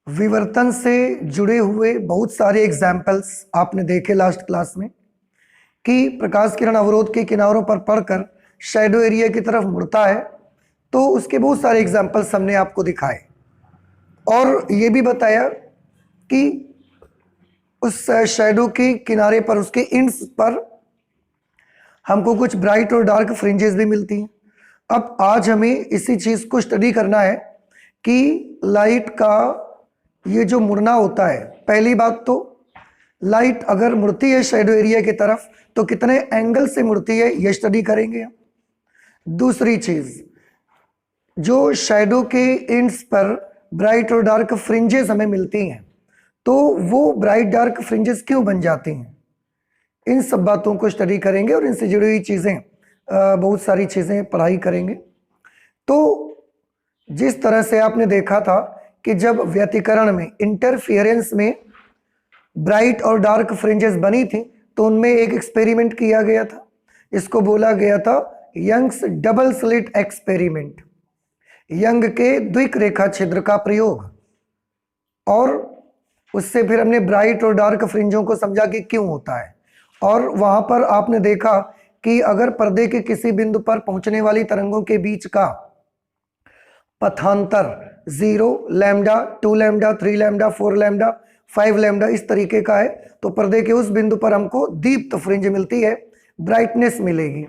विवर्तन से जुड़े हुए बहुत सारे एग्जाम्पल्स आपने देखे लास्ट क्लास में कि प्रकाश किरण अवरोध के किनारों पर पड़कर शैडो एरिया की तरफ मुड़ता है, तो उसके बहुत सारे एग्जाम्पल्स हमने आपको दिखाए और ये भी बताया कि उस शैडो के किनारे पर, उसके इंड्स पर हमको कुछ ब्राइट और डार्क फ्रिंजेस भी मिलती हैं। अब आज हमें इसी चीज़ को स्टडी करना है कि लाइट का ये जो मुड़ना होता है, पहली बात तो लाइट अगर मुड़ती है शैडो एरिया की तरफ तो कितने एंगल से मुड़ती है ये स्टडी करेंगे हम। दूसरी चीज, जो शैडो के एंड्स पर ब्राइट और डार्क फ्रिंजेस हमें मिलती हैं, तो वो ब्राइट डार्क फ्रिंजेस क्यों बन जाती हैं, इन सब बातों को स्टडी करेंगे और इनसे जुड़ी हुई चीज़ें, बहुत सारी चीज़ें पढ़ाई करेंगे। तो जिस तरह से आपने देखा था कि जब व्यतिकरण में, इंटरफियरेंस में ब्राइट और डार्क फ्रिंजेस बनी थी, तो उनमें एक एक्सपेरिमेंट किया गया था। इसको बोला गया था Young's double slit experiment, Young के द्विक रेखा छिद्र का प्रयोग। और उससे फिर हमने ब्राइट और डार्क फ्रिंजों को समझा कि क्यों होता है। और वहां पर आपने देखा कि अगर पर्दे के किसी बिंदु पर पहुंचने वाली तरंगों के बीच का पथांतर 0, lambda, 2 lambda, 3 lambda, 4 lambda, 5 lambda इस तरीके का है, तो पर्दे के उस बिंदु पर हमको दीप्त फ्रिंज मिलती है, ब्राइटनेस मिलेगी।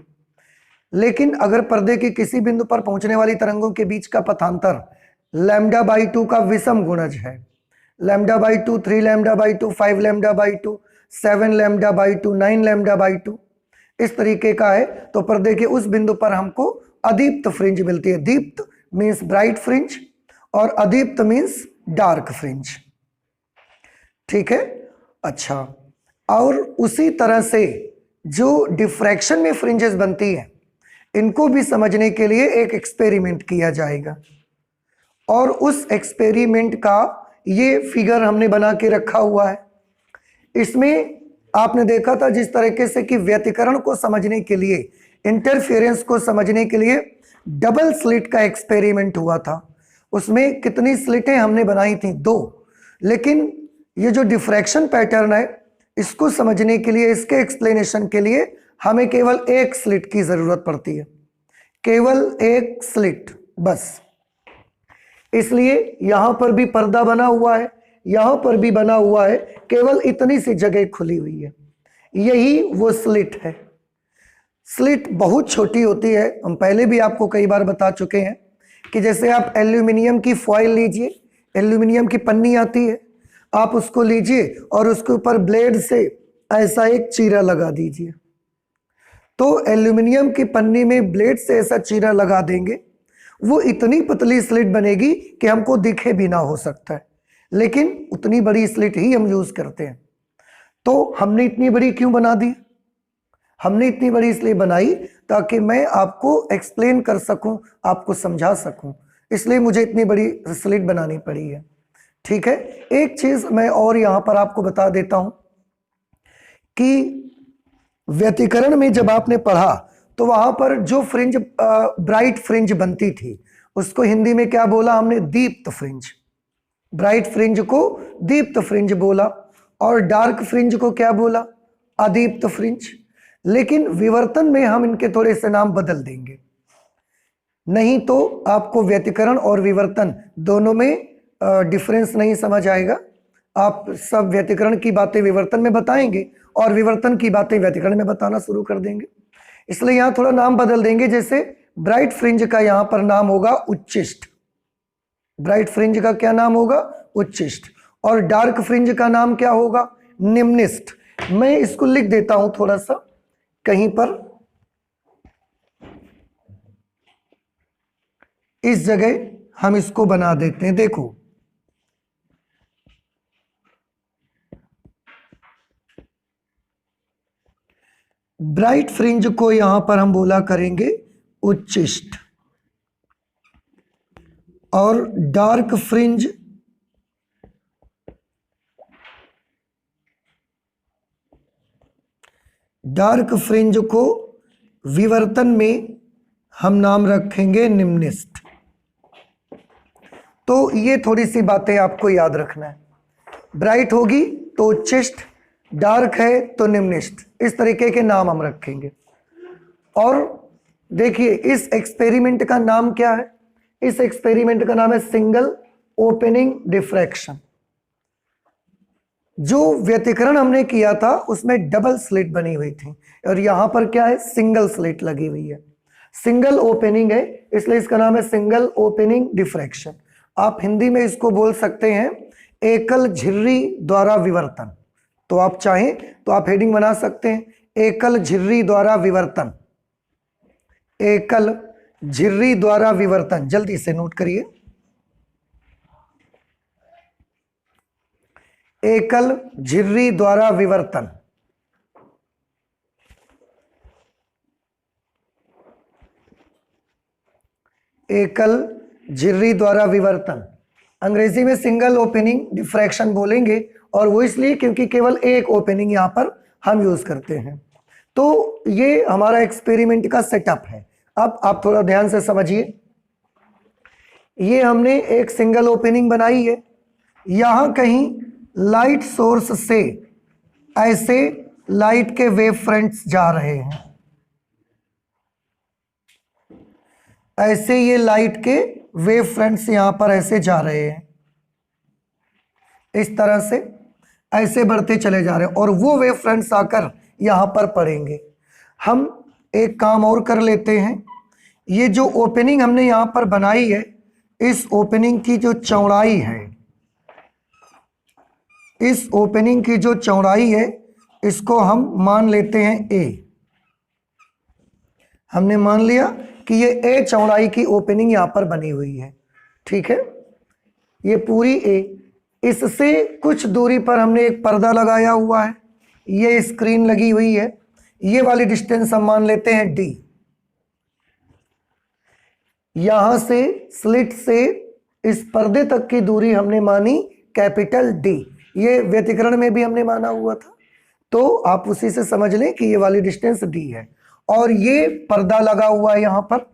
लेकिन अगर पर्दे के किसी बिंदु पर पहुंचने वाली तरंगों के बीच का पथांतर लैम्डा बाई 2 का विषम गुणज है, lambda by 2, 3 lambda by 2, 5 lambda by 2, 7 lambda by 2, 9 lambda by 2 इस तरीके का है, तो पर्दे के उस बिंदु पर हमको अदीप्त फ्रिंज मिलती है। दीप्त मीन्स ब्राइट फ्रिंज और अदीप्त मीन्स डार्क फ्रिंज। ठीक है, अच्छा। और उसी तरह से जो डिफ्रैक्शन में फ्रिंजेस बनती हैं, इनको भी समझने के लिए एक एक्सपेरिमेंट किया जाएगा। और उस एक्सपेरिमेंट का ये फिगर हमने बना के रखा हुआ है। इसमें आपने देखा था जिस तरीके से कि व्यतिकरण को समझने के लिए, इंटरफेरेंस को समझने के लिए डबल स्लिट का एक्सपेरिमेंट हुआ था। उसमें कितनी स्लिटें हमने बनाई थी? 2। लेकिन ये जो डिफ्रैक्शन पैटर्न है, इसको समझने के लिए, इसके एक्सप्लेनेशन के लिए हमें केवल एक स्लिट की जरूरत पड़ती है, केवल एक स्लिट बस। इसलिए यहां पर भी पर्दा बना हुआ है, यहां पर भी बना हुआ है, केवल इतनी सी जगह खुली हुई है, यही वो स्लिट है। स्लिट बहुत छोटी होती है, हम पहले भी आपको कई बार बता चुके हैं कि जैसे आप एल्यूमिनियम की फॉइल लीजिए, एल्यूमिनियम की पन्नी आती है, आप उसको लीजिए और उसके ऊपर ब्लेड से ऐसा एक चीरा लगा दीजिए। तो एल्यूमिनियम की पन्नी में ब्लेड से ऐसा चीरा लगा देंगे, वो इतनी पतली स्लिट बनेगी कि हमको दिखे भी ना हो सकता है, लेकिन उतनी बड़ी स्लिट ही हम यूज करते हैं। तो हमने इतनी बड़ी क्यों बना दी? हमने इतनी बड़ी इसलिए बनाई ताकि मैं आपको एक्सप्लेन कर सकूं, आपको समझा सकूं, इसलिए मुझे इतनी बड़ी स्लिट बनानी पड़ी है। ठीक है, एक चीज मैं और यहां पर आपको बता देता हूं कि व्यतिकरण में जब आपने पढ़ा तो वहां पर जो फ्रिंज, ब्राइट फ्रिंज बनती थी, उसको हिंदी में क्या बोला हमने? दीप्त फ्रिंज। ब्राइट फ्रिंज को दीप्त फ्रिंज बोला और डार्क फ्रिंज को क्या बोला? अदीप्त फ्रिंज। लेकिन विवर्तन में हम इनके थोड़े से नाम बदल देंगे, नहीं तो आपको व्यतिकरण और विवर्तन दोनों में डिफरेंस नहीं समझ आएगा। आप सब व्यतिकरण की बातें विवर्तन में बताएंगे और विवर्तन की बातें व्यतिकरण में बताना शुरू कर देंगे, इसलिए यहां थोड़ा नाम बदल देंगे। जैसे ब्राइट फ्रिंज का यहां पर नाम होगा उच्चिष्ट, ब्राइट फ्रिंज का क्या नाम होगा? उच्चिष्ट। और डार्क फ्रिंज का नाम क्या होगा? निम्निष्ट। मैं इसको लिख देता हूं थोड़ा सा कहीं पर, इस जगह हम इसको बना देते हैं। देखो, ब्राइट फ्रिंज को यहां पर हम बोला करेंगे उच्चिष्ट और डार्क फ्रिंज को विवर्तन में हम नाम रखेंगे निम्निष्ट। तो ये थोड़ी सी बातें आपको याद रखना है। ब्राइट होगी तो उच्चिष्ट, डार्क है तो निम्निष्ठ, इस तरीके के नाम हम रखेंगे। और देखिए इस एक्सपेरिमेंट का नाम क्या है? इस एक्सपेरिमेंट का नाम है सिंगल ओपनिंग डिफ्रैक्शन। जो व्यतिकरण हमने किया था उसमें डबल स्लिट बनी हुई थी और यहां पर क्या है? सिंगल स्लिट लगी हुई है। सिंगल ओपनिंग है इसलिए इसका नाम है सिंगल ओपनिंग डिफ्रैक्शन। आप हिंदी में इसको बोल सकते हैं एकल झिर्री द्वारा विवर्तन। तो आप चाहें तो आप हेडिंग बना सकते हैं एकल झिर्री द्वारा विवर्तन। एकल झिर्री द्वारा विवर्तन, जल्दी से नोट करिए। एकल झिर्री द्वारा विवर्तन। एकल झिर्री द्वारा विवर्तन अंग्रेजी में सिंगल ओपनिंग डिफ्रैक्शन बोलेंगे, और वो इसलिए क्योंकि केवल एक ओपनिंग यहां पर हम यूज करते हैं। तो ये हमारा एक्सपेरिमेंट का सेटअप है। अब आप थोड़ा ध्यान से समझिए। ये हमने एक सिंगल ओपनिंग बनाई है, यहां कहीं लाइट सोर्स से ऐसे लाइट के वेव फ्रंट्स जा रहे हैं, ऐसे ये लाइट के वेव फ्रंट्स यहां पर ऐसे जा रहे हैं, इस तरह से ऐसे बढ़ते चले जा रहे हैं और वो वेव फ्रंट्स आकर यहां पर पड़ेंगे। हम एक काम और कर लेते हैं, ये जो ओपनिंग हमने यहां पर बनाई है, इस ओपनिंग की जो चौड़ाई है, इस ओपनिंग की जो चौड़ाई है इसको हम मान लेते हैं ए। हमने मान लिया कि ये ए चौड़ाई की ओपनिंग यहां पर बनी हुई है, ठीक है, ये पूरी ए। इससे कुछ दूरी पर हमने एक पर्दा लगाया हुआ है, ये स्क्रीन लगी हुई है, ये वाली डिस्टेंस हम मान लेते हैं डी। यहां से स्लिट से इस पर्दे तक की दूरी हमने मानी कैपिटल डी, ये व्यतिकरण में भी हमने माना हुआ था, तो आप उसी से समझ लें कि ये वाली डिस्टेंस डी है और ये पर्दा लगा हुआ है यहां पर।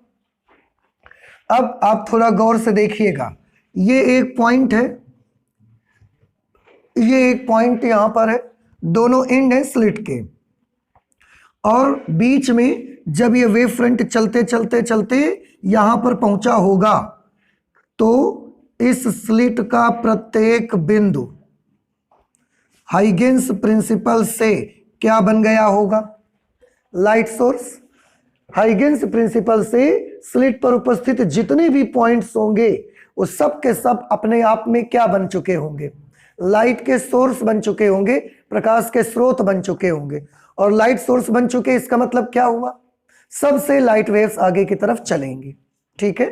अब आप थोड़ा गौर से देखिएगा, ये एक पॉइंट है, ये एक पॉइंट यहां पर है, दोनों एंड है स्लिट के, और बीच में जब ये वेव फ्रंट चलते चलते चलते यहां पर पहुंचा होगा तो इस स्लिट का प्रत्येक बिंदु हाइगेंस प्रिंसिपल से क्या बन गया होगा? Light source. हाइगेंस प्रिंसिपल से स्लिट पर उपस्थित जितने भी पॉइंट्स होंगे वो सब के सब अपने आप में क्या बन चुके होंगे? लाइट के सोर्स बन चुके होंगे, प्रकाश के स्रोत बन चुके होंगे। और लाइट सोर्स बन चुके इसका मतलब क्या हुआ? सबसे लाइट वेव्स आगे की तरफ चलेंगी, ठीक है।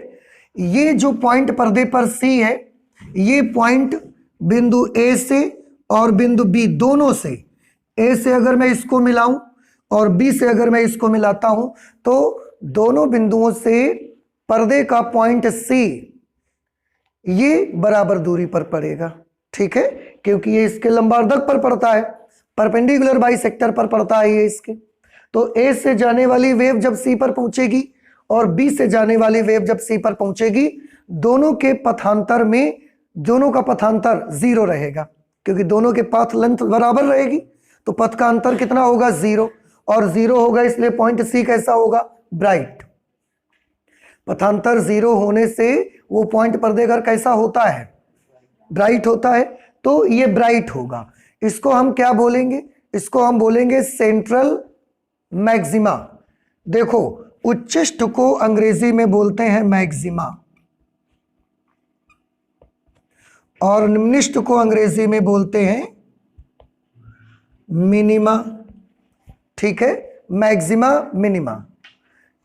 ये जो पॉइंट पर्दे पर सी है, ये पॉइंट बिंदु ए से और बिंदु बी दोनों से, ए से अगर मैं इसको मिलाऊं और बी से अगर मैं इसको मिलाता हूं तो दोनों बिंदुओं से पर्दे का पॉइंट सी ये बराबर दूरी पर पड़ेगा, ठीक है, क्योंकि ये इसके लंबार्धक पर पड़ता है, परपेंडिकुलर बाइसेक्टर पर पड़ता है ये इसके। तो ए से जाने वाली वेव जब सी पर पहुंचेगी और बी से जाने वाली वेव जब सी पर पहुंचेगी, दोनों के पथांतर में दोनों का पथांतर जीरो रहेगा, क्योंकि दोनों के पाथ लेंथ बराबर रहेगी, तो पथ का अंतर कितना होगा? जीरो, और जीरो होगा इसलिए पॉइंट सी कैसा होगा? ब्राइट। पथांतर जीरो होने से वो पॉइंट पर्दे का कैसा होता है? ब्राइट होता है, तो ये ब्राइट होगा। इसको हम क्या बोलेंगे? इसको हम बोलेंगे सेंट्रल मैक्सिमा। देखो, उच्चिष्ट को अंग्रेजी में बोलते हैं मैक्सिमा और निम्निष्ट को अंग्रेजी में बोलते हैं मिनिमा, ठीक है, मैक्सिमा मिनिमा।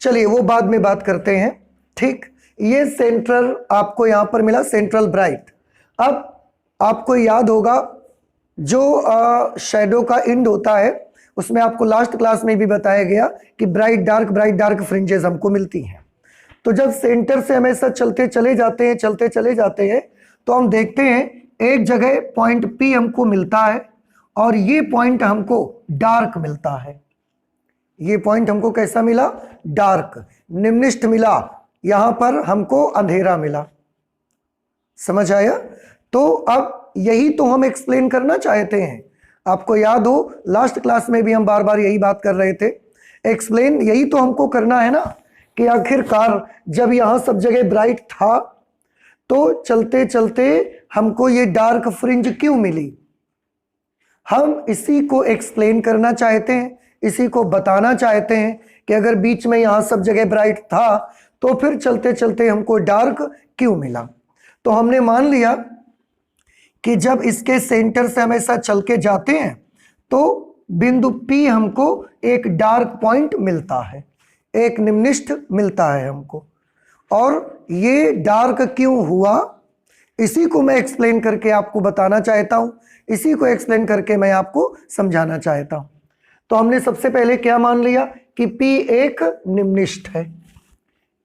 चलिए वो बाद में बात करते हैं, ठीक। ये सेंट्रल आपको यहां पर मिला, सेंट्रल ब्राइट। अब आपको याद होगा जो शैडो का एंड होता है उसमें आपको लास्ट क्लास में भी बताया गया कि ब्राइट डार्क फ्रिंजेस हमको मिलती हैं। तो जब सेंटर से हमेशा चलते चले जाते हैं तो हम देखते हैं एक जगह पॉइंट पी हमको मिलता है और ये पॉइंट हमको डार्क मिलता है। ये पॉइंट हमको कैसा मिला? डार्क। निम्निष्ठ मिला, यहां पर हमको अंधेरा मिला, समझ आया? तो अब यही तो हम एक्सप्लेन करना चाहते हैं। आपको याद हो लास्ट क्लास में भी हम बार बार यही बात कर रहे थे। एक्सप्लेन यही तो हमको करना है ना, कि आखिरकार जब यहां सब जगह ब्राइट था तो चलते चलते हमको ये डार्क फ्रिंज क्यों मिली। हम इसी को एक्सप्लेन करना चाहते हैं, इसी को बताना चाहते हैं कि अगर बीच में यहां सब जगह ब्राइट था तो फिर चलते चलते हमको डार्क क्यों मिला। तो हमने मान लिया कि जब इसके सेंटर से हम ऐसा चल के जाते हैं तो बिंदु P हमको एक डार्क पॉइंट मिलता है, एक निम्निष्ठ मिलता है हमको। और ये डार्क क्यों हुआ इसी को मैं एक्सप्लेन करके आपको बताना चाहता हूं, इसी को एक्सप्लेन करके मैं आपको समझाना चाहता हूं। तो हमने सबसे पहले क्या मान लिया कि P एक निम्निष्ठ है।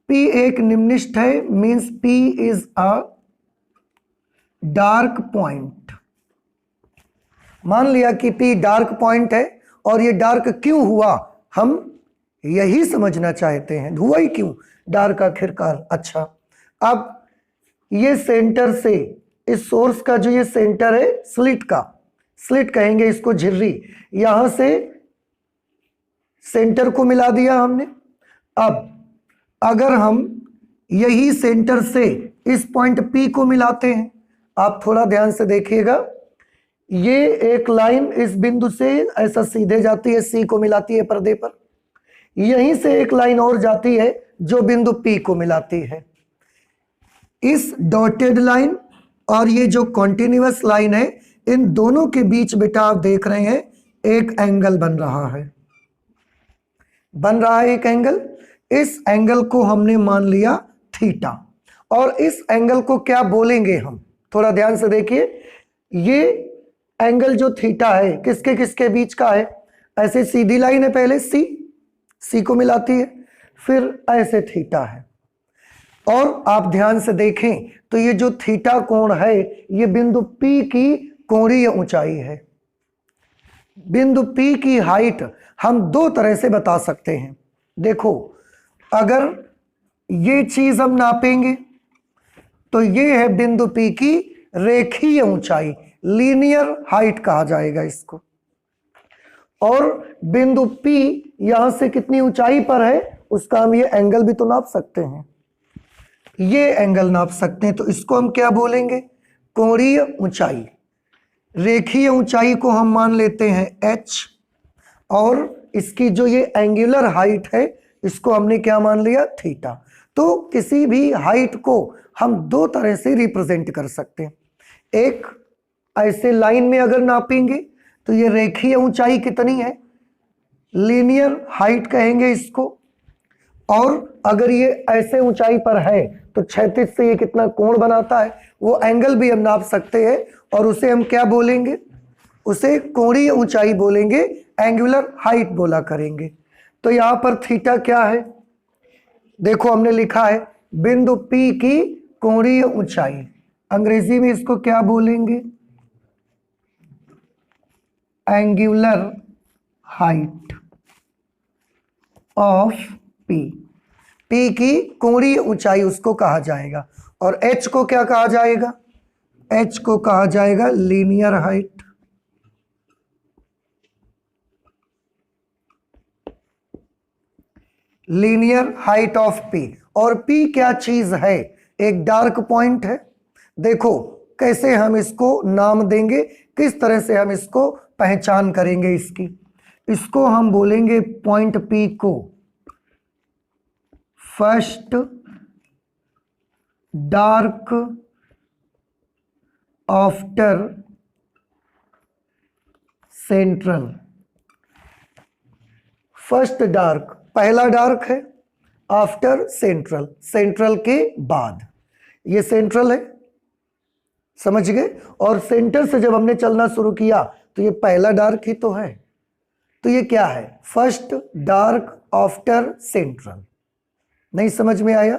P एक निम्निष्ठ है means P is a dark point. मान लिया कि P डार्क पॉइंट है और ये डार्क क्यों हुआ हम यही समझना चाहते हैं, हुआ ही क्यों डार्क आखिरकार। अच्छा, अब ये सेंटर से इस सोर्स का जो ये सेंटर है स्लिट का, स्लिट कहेंगे इसको, झिर्री, यहां से सेंटर को मिला दिया हमने। अब अगर हम यही सेंटर से इस पॉइंट P को मिलाते हैं, आप थोड़ा ध्यान से देखिएगा, ये एक लाइन इस बिंदु से ऐसा सीधे जाती है, C को मिलाती है पर्दे पर, यहीं से एक लाइन और जाती है जो बिंदु P को मिलाती है। इस डॉटेड लाइन और ये जो कॉन्टिन्यूअस लाइन है, इन दोनों के बीच बेटा आप देख रहे हैं एक एंगल बन रहा है, बन रहा है एक एंगल। इस एंगल को हमने मान लिया थीटा, और इस एंगल को क्या बोलेंगे हम, थोड़ा ध्यान से देखिए। ये एंगल जो थीटा है किसके किसके बीच का है, ऐसे सीधी लाइन है, पहले सी को मिलाती है, फिर ऐसे थीटा है। और आप ध्यान से देखें तो ये जो थीटा कोण है ये बिंदु P की कोणीय ऊंचाई है। बिंदु P की हाइट हम दो तरह से बता सकते हैं। देखो, अगर ये चीज हम नापेंगे तो ये है बिंदु P की रेखीय ऊंचाई, लीनियर हाइट कहा जाएगा इसको। और बिंदु P यहां से कितनी ऊंचाई पर है उसका हम ये एंगल भी तो नाप सकते हैं, ये एंगल नाप सकते हैं। तो इसको हम क्या बोलेंगे, कोणीय ऊंचाई। रेखीय ऊंचाई को हम मान लेते हैं h, और इसकी जो ये एंगुलर हाइट है इसको हमने क्या मान लिया, थीटा। तो किसी भी हाइट को हम दो तरह से रिप्रेजेंट कर सकते हैं। एक, ऐसे लाइन में अगर नापेंगे तो ये रेखीय ऊंचाई कितनी है, लीनियर हाइट कहेंगे इसको। और अगर ये ऐसे ऊंचाई पर है तो क्षैतिज से ये कितना कोण बनाता है वो एंगल भी हम नाप सकते हैं, और उसे हम क्या बोलेंगे, उसे कोणीय ऊंचाई बोलेंगे, एंगुलर हाइट बोला करेंगे। तो यहां पर थीटा क्या है, देखो हमने लिखा है बिंदु P की कोणीय ऊंचाई, अंग्रेजी में इसको क्या बोलेंगे, angular height of P। P की कोणीय ऊंचाई उसको कहा जाएगा। और H को क्या कहा जाएगा, H को कहा जाएगा linear height. Linear height of P। और P क्या चीज है, एक डार्क पॉइंट है। देखो कैसे हम इसको नाम देंगे, किस तरह से हम इसको पहचान करेंगे इसकी। इसको हम बोलेंगे पॉइंट P को first dark after central. First dark, पहला डार्क है, आफ्टर सेंट्रल, सेंट्रल के बाद। ये सेंट्रल है, समझ गए। और सेंटर से जब हमने चलना शुरू किया तो ये पहला डार्क ही तो है, तो ये क्या है, फर्स्ट डार्क आफ्टर सेंट्रल। नहीं समझ में आया,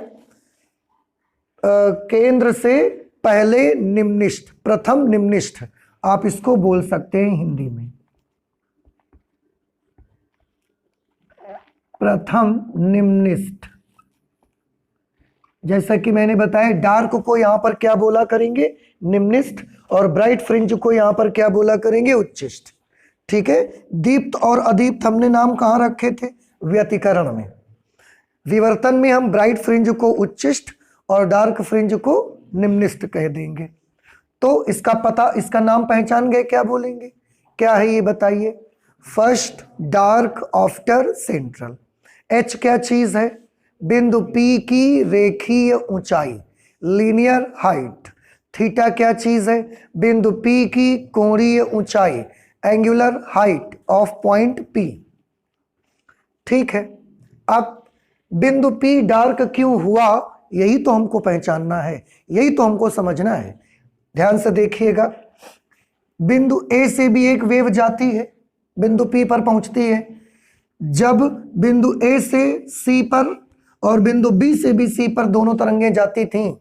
केंद्र से पहले निम्निष्ठ, प्रथम निम्निष्ठ आप इसको बोल सकते हैं हिंदी में, प्रथम निम्निष्ठ। जैसा कि मैंने बताया, डार्क को यहां पर क्या बोला करेंगे, निम्निष्ठ, और ब्राइट फ्रिंज को यहां पर क्या बोला करेंगे, उच्चिष्ठ। ठीक है, दीप्त और अदीप्त हमने नाम कहां रखे थे, व्यतिकरण में। विवर्तन में हम ब्राइट फ्रिंज को उच्चिष्ठ और डार्क फ्रिंज को निम्निष्ठ कह देंगे। तो इसका पता, इसका नाम पहचान गए, क्या बोलेंगे, क्या है ये बताइए। First dark after central. H क्या चीज है, बिंदु P की रेखीय ऊंचाई, लीनियर हाइट। थीटा क्या चीज है, बिंदु P की कोणीय ऊंचाई, angular height of point P। ठीक है, अब बिंदु P डार्क क्यों हुआ, यही तो हमको पहचानना है, यही तो हमको समझना है। ध्यान से देखिएगा, बिंदु A से भी एक वेव जाती है, बिंदु P पर पहुंचती है। जब बिंदु A से C पर और बिंदु B से भी C पर दोनों तरंगें जाती थीं,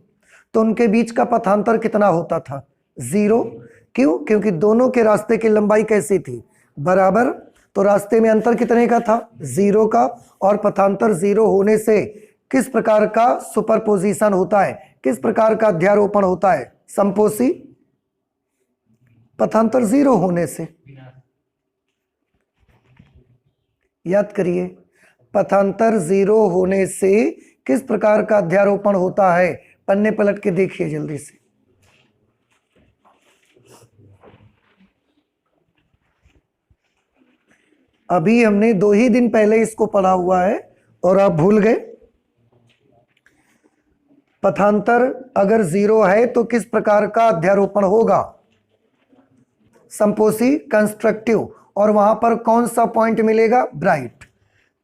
तो उनके बीच का पथांतर कितना होता था, 0। क्यों, क्योंकि दोनों के रास्ते की लंबाई कैसी थी, बराबर। तो रास्ते में अंतर कितने का था, 0 का, और पथांतर 0 होने से किस प्रकार का सुपरपोजिशन होता है, किस प्रकार का अध्यारोपण होता है, संपोषी, पथांतर 0 होने से। याद करिए, पथांतर 0 होने से किस प्रकार का अध्यारोपण होता है, पन्ने पलट के देखिए जल्दी से। अभी हमने 2 ही दिन पहले इसको पढ़ा हुआ है और आप भूल गए। पथांतर अगर 0 है तो किस प्रकार का अध्यारोपण होगा, संपोषी, कंस्ट्रक्टिव, और वहां पर कौन सा पॉइंट मिलेगा, ब्राइट।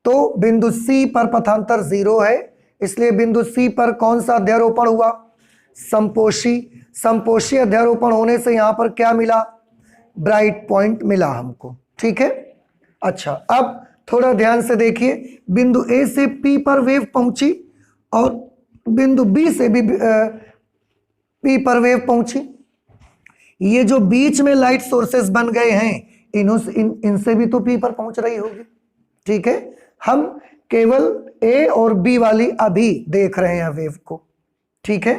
तो बिंदु C पर पथांतर 0 है, इसलिए बिंदु C पर कौन सा अध्यारोपण हुआ, संपोषी। संपोषी अध्यारोपण होने से यहां पर क्या मिला, ब्राइट पॉइंट मिला हमको। ठीक है, अच्छा, अब थोड़ा ध्यान से देखिए, बिंदु A से P पर वेव पहुंची और बिंदु B से भी P पर वेव पहुंची। ये जो बीच में लाइट सोर्सेस बन गए हैं, इनसे भी तो P पर पहुंच रही होगी। ठीक है, हम केवल A और B वाली अभी देख रहे हैं वेव को। ठीक है,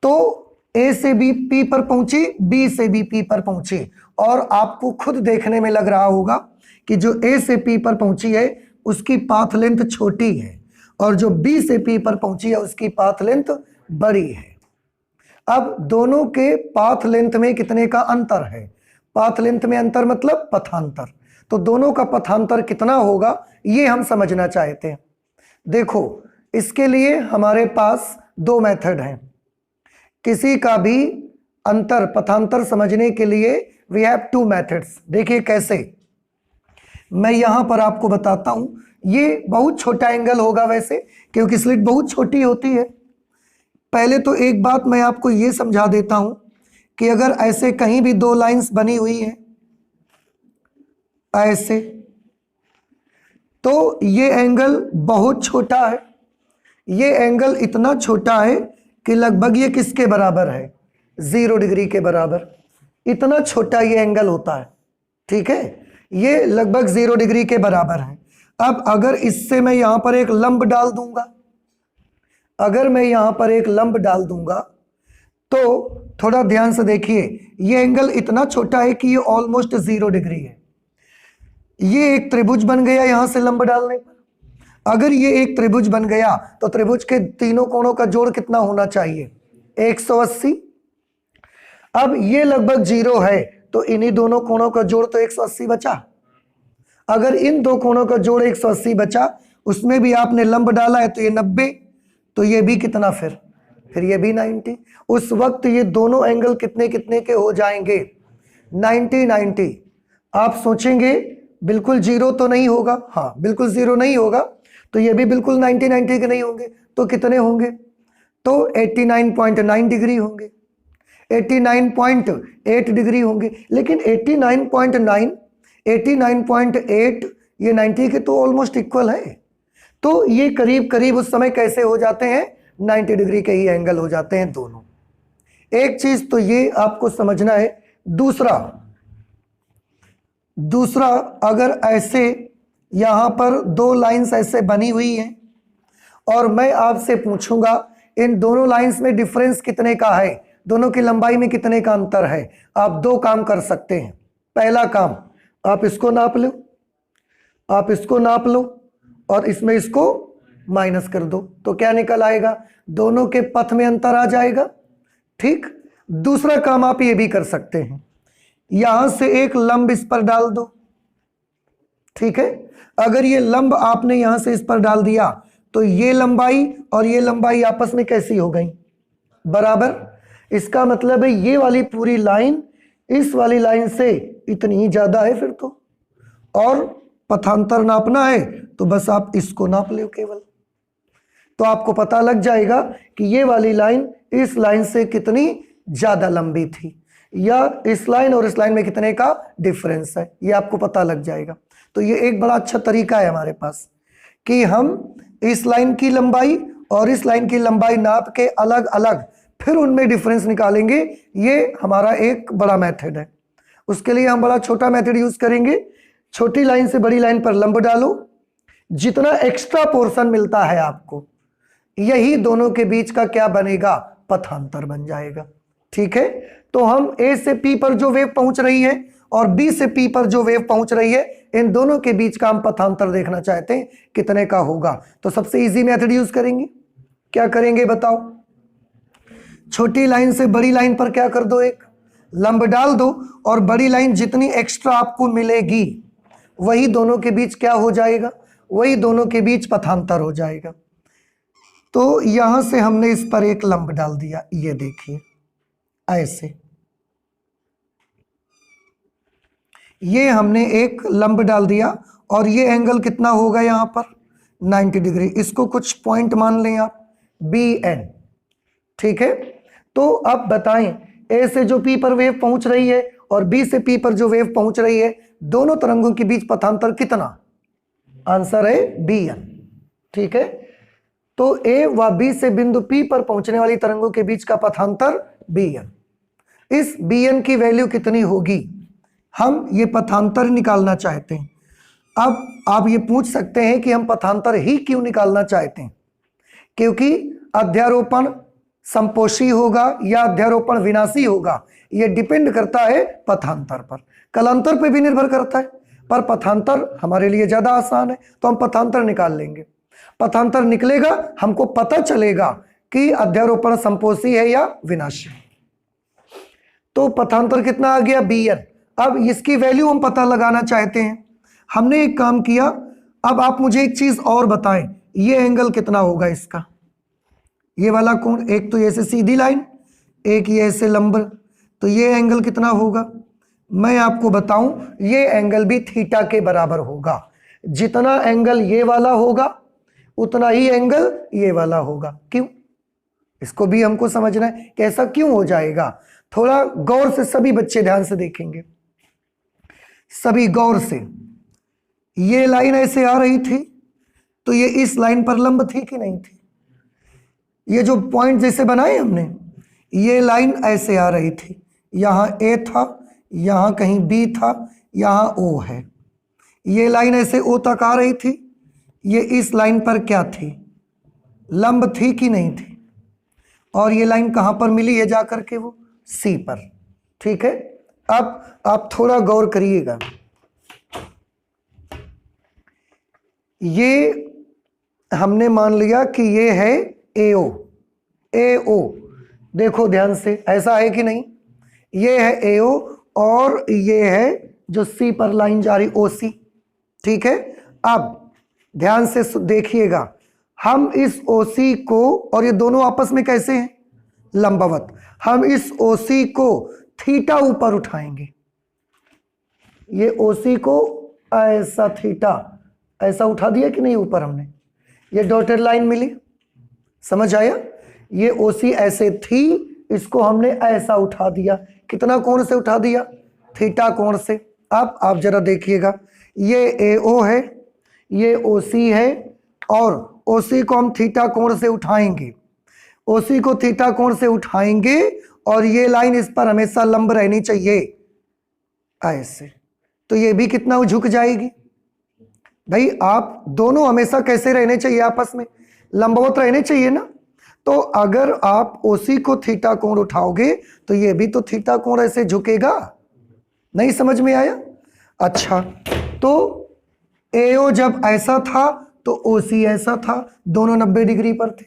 तो A से भी P पर पहुंची, B से भी P पर पहुंची, और आपको खुद देखने में लग रहा होगा कि जो A से P पर पहुंची है उसकी पाथ लेंथ छोटी है, और जो B से P पर पहुंची है उसकी पाथ लेंथ बड़ी है। अब दोनों के पाथ लेंथ में कितने का अंतर है, पाथ लेंथ में अंतर मतलब पथांतर, तो दोनों का पथांतर कितना होगा ये हम समझना चाहते हैं। देखो, इसके लिए हमारे पास 2 मेथड हैं। किसी का भी अंतर, पथांतर समझने के लिए वी हैव 2 मेथड्स। देखिए कैसे, मैं यहां पर आपको बताता हूं। ये बहुत छोटा एंगल होगा वैसे, क्योंकि स्लिट बहुत छोटी होती है। पहले तो एक बात मैं आपको ये समझा देता हूं कि अगर ऐसे कहीं भी 2 लाइंस बनी हुई हैं ऐसे, तो ये एंगल बहुत छोटा है। ये एंगल इतना छोटा है कि लगभग ये किसके बराबर है, 0 डिग्री के बराबर। इतना छोटा ये एंगल होता है। ठीक है, ये लगभग 0 डिग्री के बराबर है। अब अगर इससे मैं यहां पर एक लंब डाल दूंगा, अगर मैं यहां पर एक लंब डाल दूंगा, तो थोड़ा ध्यान से देखिए, ये एंगल इतना छोटा है कि ये ऑलमोस्ट 0 डिग्री है। ये एक त्रिभुज बन गया यहां से लंब डालने पर। अगर ये एक त्रिभुज बन गया तो त्रिभुज के तीनों कोणों का जोड़ कितना होना चाहिए, 180। अब ये लगभग 0 है, तो इन्हीं दोनों कोणों का जोड़ तो 180 बचा। अगर इन 2 कोणों का जोड़ 180 बचा, उसमें भी आपने लंब डाला है तो ये 90, तो ये भी कितना, फिर ये भी 90। उस वक्त ये दोनों एंगल कितने कितने के हो जाएंगे, 90 90। आप सोचेंगे बिल्कुल 0 तो नहीं होगा, हाँ बिल्कुल 0 नहीं होगा, तो ये भी बिल्कुल 90 90 के नहीं होंगे, तो कितने होंगे, तो 89.9 डिग्री होंगे, 89.8 डिग्री होंगे। लेकिन 89.9, 89.8 ये 90 के तो ऑलमोस्ट इक्वल है। तो ये करीब करीब उस समय कैसे हो जाते हैं, 90 डिग्री के ही एंगल हो जाते हैं दोनों। एक चीज तो ये आपको समझना है। दूसरा, अगर ऐसे यहां पर 2 लाइंस ऐसे बनी हुई हैं और मैं आपसे पूछूंगा इन दोनों लाइंस में डिफरेंस कितने का है, दोनों की लंबाई में कितने का अंतर है। आप दो काम कर सकते हैं। पहला काम, आप इसको नाप लो, आप इसको नाप लो और इसमें इसको माइनस कर दो, तो क्या निकल आएगा, दोनों के पथ में अंतर आ जाएगा। ठीक। दूसरा काम आप ये भी कर सकते हैं, यहां से एक लंब इस पर डाल दो। ठीक है, अगर ये लंब आपने यहां से इस पर डाल दिया तो ये लंबाई और ये लंबाई आपस में कैसी हो गई, बराबर। इसका मतलब है ये वाली पूरी लाइन इस वाली लाइन से इतनी ही ज्यादा है फिर तो, और पथांतर नापना है तो बस आप इसको नाप लो केवल, तो आपको पता लग जाएगा कि ये वाली लाइन इस लाइन से कितनी ज्यादा लंबी थी, या इस लाइन और इस लाइन में कितने का डिफरेंस है, ये आपको पता लग जाएगा। तो ये एक बड़ा अच्छा तरीका है हमारे पास कि हम इस लाइन की लंबाई और इस लाइन की लंबाई नाप के अलग अलग फिर उनमें डिफरेंस निकालेंगे। ये हमारा एक बड़ा मेथड है। उसके लिए हम बड़ा छोटा मेथड यूज करेंगे। छोटी लाइन से बड़ी लाइन पर लंब डालो, जितना एक्स्ट्रा पोर्शन मिलता है आपको, यही दोनों के बीच का क्या बनेगा, पथांतर बन जाएगा। ठीक है, तो हम ए से पी पर जो वेव पहुंच रही है और बी से पी पर जो वेव पहुंच रही है, इन दोनों के बीच का हम पथांतर देखना चाहते हैं कितने का होगा। तो सबसे इजी मेथड यूज करेंगे। क्या करेंगे बताओ, छोटी लाइन से बड़ी लाइन पर क्या कर दो, एक लंब डाल दो और बड़ी लाइन जितनी एक्स्ट्रा आपको मिलेगी वही दोनों के बीच क्या हो जाएगा, वही दोनों के बीच पथांतर हो जाएगा। तो यहां से हमने इस पर एक लंब डाल दिया, ये देखिए ऐसे, ये हमने एक लंब डाल दिया और ये एंगल कितना होगा यहां पर 90 डिग्री। इसको कुछ पॉइंट मान लें आप, बी एन। ठीक है, तो अब बताएं ए से जो पी पर वेव पहुंच रही है और बी से पी पर जो वेव पहुंच रही है, दोनों तरंगों के बीच पथांतर कितना, आंसर है बी एन। ठीक है, तो ए व बी से बिंदु पी पर पहुंचने वाली तरंगों के बीच का पथांतर बी एन। इस बी एन की वैल्यू कितनी होगी, हम ये पथांतर निकालना चाहते हैं। अब आप ये पूछ सकते हैं कि हम पथांतर ही क्यों निकालना चाहते हैं, क्योंकि अध्यारोपण संपोषी होगा या अध्यारोपण विनाशी होगा, यह डिपेंड करता है पथांतर पर। कलांतर पे भी निर्भर करता है, पर पथांतर हमारे लिए ज्यादा आसान है, तो हम पथांतर निकाल लेंगे। पथांतर निकलेगा, हमको पता चलेगा कि अध्यारोपण संपोषी है या विनाशी। तो पथांतर कितना आ गया, बी एन। अब इसकी वैल्यू हम पता लगाना चाहते हैं। हमने एक काम किया, अब आप मुझे एक चीज और बताएं, ये एंगल कितना होगा इसका, ये वाला कोण, एक तो ऐसे सीधी लाइन, एक ये ऐसे लंब, तो ये एंगल कितना होगा। मैं आपको बताऊं, ये एंगल भी थीटा के बराबर होगा। जितना एंगल ये वाला होगा उतना ही एंगल ये वाला होगा। क्यों, इसको भी हमको समझना है कि ऐसा क्यों हो जाएगा। थोड़ा गौर से सभी बच्चे ध्यान से देखेंगे, सभी गौर से। ये लाइन ऐसे आ रही थी तो ये इस लाइन पर लंब थी कि नहीं थी, ये जो पॉइंट जैसे बनाए हमने, ये लाइन ऐसे आ रही थी, यहां ए था, यहां कहीं बी था, यहां ओ है। ये लाइन ऐसे ओ तक आ रही थी, ये इस लाइन पर क्या थी, लंब थी कि नहीं थी, और ये लाइन कहां पर मिली है जाकर के, वो सी पर। ठीक है, अब आप थोड़ा गौर करिएगा। ये हमने मान लिया कि ये है एओ, एओ देखो ध्यान से, ऐसा है कि नहीं, ये है एओ और ये है जो सी पर लाइन जा रही ओ सी। ठीक है, अब ध्यान से देखिएगा, हम इस ओसी को, और ये दोनों आपस में कैसे हैं, लंबवत, हम इस ओसी को थीटा ऊपर उठाएंगे, ये ओसी को ऐसा थीटा ऐसा उठा दिया कि नहीं ऊपर हमने, ये डॉटेड लाइन मिली, समझ आया। ये ओसी ऐसे थी, इसको हमने ऐसा उठा दिया, कितना कोण से उठा दिया, थीटा कोण से। अब आप जरा देखिएगा, ये एओ है, ये ओसी है, और ओसी को हम थीटा कोण से उठाएंगे, ओसी को थीटा कोण से उठाएंगे, और ये लाइन इस पर हमेशा लंब रहनी चाहिए ऐसे, तो ये भी कितना झुक जाएगी। भाई आप दोनों हमेशा कैसे रहने चाहिए आपस में, लंबवत रहने चाहिए ना। तो अगर आप OC को थीटा कोण उठाओगे तो ये भी तो थीटा कोण ऐसे झुकेगा। नहीं समझ में आया? अच्छा, तो AO जब ऐसा था तो OC ऐसा था, दोनों 90 डिग्री पर थे।